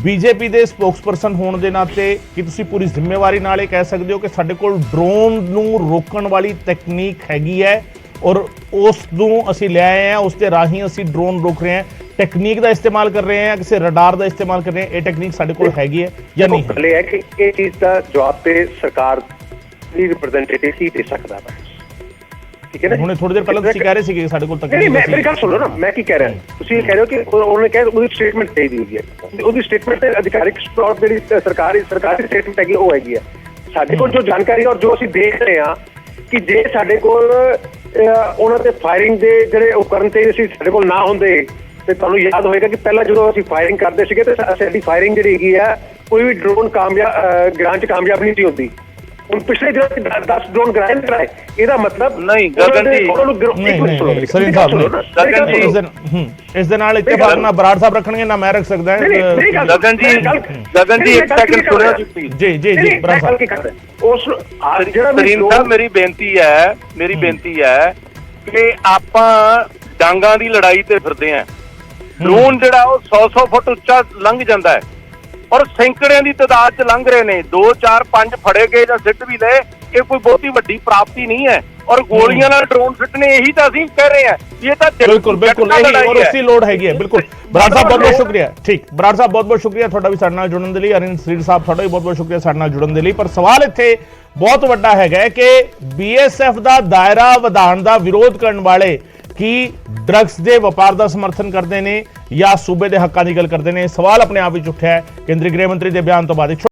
ਬੀਜੇਪੀ ਦੇ ਸਪੋਕਸਪਰਸਨ ਹੋਣ ਦੇ ਨਾਤੇ ਕੀ ਤੁਸੀਂ ਪੂਰੀ ਜ਼ਿੰਮੇਵਾਰੀ ਨਾਲ ਇਹ ਕਹਿ ਸਕਦੇ ਹੋ ਕਿ ਸਾਡੇ ਕੋਲ ਡਰੋਨ ਨੂੰ ਰੋਕਣ ਵਾਲੀ ਤਕਨੀਕ ਹੈਗੀ ਹੈ ਔਰ ਉਸ ਨੂੰ ਅਸੀਂ ਲੈ ਆਏ ਹਾਂ, ਉਸ ਦੇ ਰਾਹੀਂ ਅਸੀਂ ਡਰੋਨ ਰੋਕ ਰਹੇ ਹਾਂ, ਟੈਕਨੀਕ ਦਾ ਇਸਤੇਮਾਲ ਕਰ ਰਹੇ ਹਾਂ, ਕਿਸੇ ਰਡਾਰ ਦਾ ਇਸਤੇਮਾਲ ਕਰ ਰਹੇ ਹਾਂ, ਇਹ ਟੈਕਨੀਕ ਸਾਡੇ ਕੋਲ ਹੈਗੀ ਹੈ ਜਾਂ ਨਹੀਂ ਹੈ?
ਇਹ ਹੈ ਕਿ ਇਹ ਚੀਜ਼ ਦਾ ਜਵਾਬ ਤੇ ਸਰਕਾਰ ਦੀ ਰਿਪਰੈਜ਼ੈਂਟੇਟਿਵ ਹੀ ਦੇ ਸਕਦਾ ਹੈ। ਠੀਕ ਹੈ ਨਾ, ਹੁਣੇ
ਥੋੜੀ ਦੇਰ ਪਹਿਲਾਂ ਤੁਸੀਂ ਕਹਿ ਰਹੇ ਸੀ ਕਿ ਸਾਡੇ ਕੋਲ ਤੱਕ
ਨਹੀਂ, ਮੇਰੀ ਗੱਲ ਸੁਣੋ ਨਾ, ਮੈਂ ਕੀ ਕਹਿ ਰਿਹਾ, ਤੁਸੀਂ ਇਹ ਕਹਿ ਰਹੇ ਹੋ ਕਿ ਉਹਨੇ ਕਿਹਾ ਉਹਦੀ ਸਟੇਟਮੈਂਟ ਚਾਹੀਦੀ ਹੋਈ ਹੈ, ਉਹਦੀ ਸਟੇਟਮੈਂਟ ਤੇ ਅਧਿਕਾਰਿਕ ਤੌਰ ਜਿਹੜੀ ਸਰਕਾਰੀ ਸਟੇਟਮੈਂਟ ਹੈਗੀ ਉਹ ਹੈਗੀ ਹੈ। ਸਾਡੇ ਕੋਲ ਜੋ ਜਾਣਕਾਰੀ ਔਰ ਜੋ ਅਸੀਂ ਦੇਖ ਰਹੇ ਹਾਂ ਕਿ ਜੇ ਸਾਡੇ ਕੋਲ ਉਹਨਾਂ ਤੇ ਫਾਇਰਿੰਗ ਦੇ ਜਿਹੜੇ ਉਪਕਰਨ ਤੇ ਅਸੀਂ ਸਾਡੇ ਕੋਲ ਨਾ ਹੁੰਦੇ ਤੇ ਤੁਹਾਨੂੰ ਯਾਦ ਹੋਏਗਾ ਕਿ ਪਹਿਲਾਂ ਜਦੋਂ ਅਸੀਂ ਫਾਇਰਿੰਗ ਕਰਦੇ ਸੀਗੇ ਤੇ ਸਾਡੀ ਫਾਇਰਿੰਗ ਜਿਹੜੀ ਹੈਗੀ ਹੈ ਕੋਈ ਵੀ ਡਰੋਨ ਗਿਰਾਉਣ 'ਚ ਕਾਮਯਾਬ ਨਹੀਂ ਸੀ ਹੁੰਦੀ। ਹੁਣ ਪਿਛਲੇ ਦਿਨਾਂ 10 ਡਰੋਨ ਗਿਰਾਏ ਨੇ ਕਰਾਏ, ਇਹਦਾ ਮਤਲਬ
ਨਹੀਂ ਗਗਨ ਜੀ,
ਸਰੀਨ ਸਾਹਿਬ ਇਸ ਦੇ ਨਾਲ ਇਤਫਾਕ ਨਾ ਬਰਾੜ ਸਾਹਿਬ ਰੱਖਣਗੇ ਨਾ ਮੈਂ ਰੱਖ ਸਕਦਾ।
ਗਗਨ ਜੀ ਇੱਕ ਸੈਕਿੰਡ ਸੁਣਿਓ ਜੀ
ਬਰਾੜ ਸਾਹਿਬ।
ਉਸ ਜਿਹੜਾ
ਸਰੀਨ ਸਾਹਿਬ ਮੇਰੀ ਬੇਨਤੀ ਹੈ ਕਿ ਆਪਾਂ ਡਾਂਗਾਂ ਦੀ ਲੜਾਈ ਤੇ ਫਿਰਦੇ ਆਂ। ਡਰੋਨ ਜਿਹੜਾ ਉਹ 100 ਫੁੱਟ ਉੱਚਾ ਲੰਘ ਜਾਂਦਾ ਹੈ ਔਰ ਸੈਂਕੜਿਆਂ ਦੀ ਤਾਦਾਦ 'ਚ ਲੰਘ ਰਹੇ ਨੇ। 2 4 5 ਫੜੇ ਗਏ ਜਾਂ ਸਿੱਟ ਵੀ ਲਏ, ਇਹ ਕੋਈ ਬਹੁਤੀ ਵੱਡੀ ਪ੍ਰਾਪਤੀ ਨਹੀਂ ਹੈ। ਔਰ ਗੋਲੀਆਂ ਨਾਲ ਡਰੋਨ ਸਿੱਟਣੇ, ਇਹੀ ਤਾਂ ਅਸੀਂ ਕਹਿ ਰਹੇ ਹਾਂ। ਇਹ ਤਾਂ
ਬਿਲਕੁਲ ਇਹੀ ਔਰ ਉਸੇ ਲੋੜ ਹੈਗੀ ਹੈ। ਬਿਲਕੁਲ ਬਰਾੜ ਸਾਹਿਬ ਬਹੁਤ ਬਹੁਤ ਸ਼ੁਕਰੀਆ। ਠੀਕ, ਬਰਾੜ ਸਾਹਿਬ ਬਹੁਤ ਬਹੁਤ ਸ਼ੁਕਰੀਆ ਤੁਹਾਡਾ ਵੀ ਸਾਡੇ ਨਾਲ ਜੁੜਨ ਦੇ ਲਈ। ਅਰਿੰਦ ਸਰੀਰ ਸਾਹਿਬ ਤੁਹਾਡਾ ਵੀ ਬਹੁਤ ਬਹੁਤ ਸ਼ੁਕਰੀਆ ਸਾਡੇ ਨਾਲ ਜੁੜਨ ਦੇ ਲਈ। ਪਰ ਸਵਾਲ ਇੱਥੇ ਬਹੁਤ ਵੱਡਾ ਹੈਗਾ ਕਿ BSF ਦਾ ਦਾਇਰਾ ਵਧਾਉਣ ਦਾ ਵਿਰੋਧ ਕਰਨ ਵਾਲੇ ਕੀ ਡਰੱਗਸ ਦੇ ਵਪਾਰ ਦਾ ਸਮਰਥਨ ਕਰਦੇ ਨੇ ਜਾਂ ਸੂਬੇ ਦੇ ਹੱਕਾਂ ਦੀ ਗੱਲ ਕਰਦੇ ਨੇ? ਸਵਾਲ ਆਪਣੇ ਆਪ ਵਿੱਚ ਉੱਠਿਆ ਹੈ ਕੇਂਦਰੀ ਗ੍ਰਹਿ ਮੰਤਰੀ ਦੇ ਬਿਆਨ ਤੋਂ ਬਾਅਦ।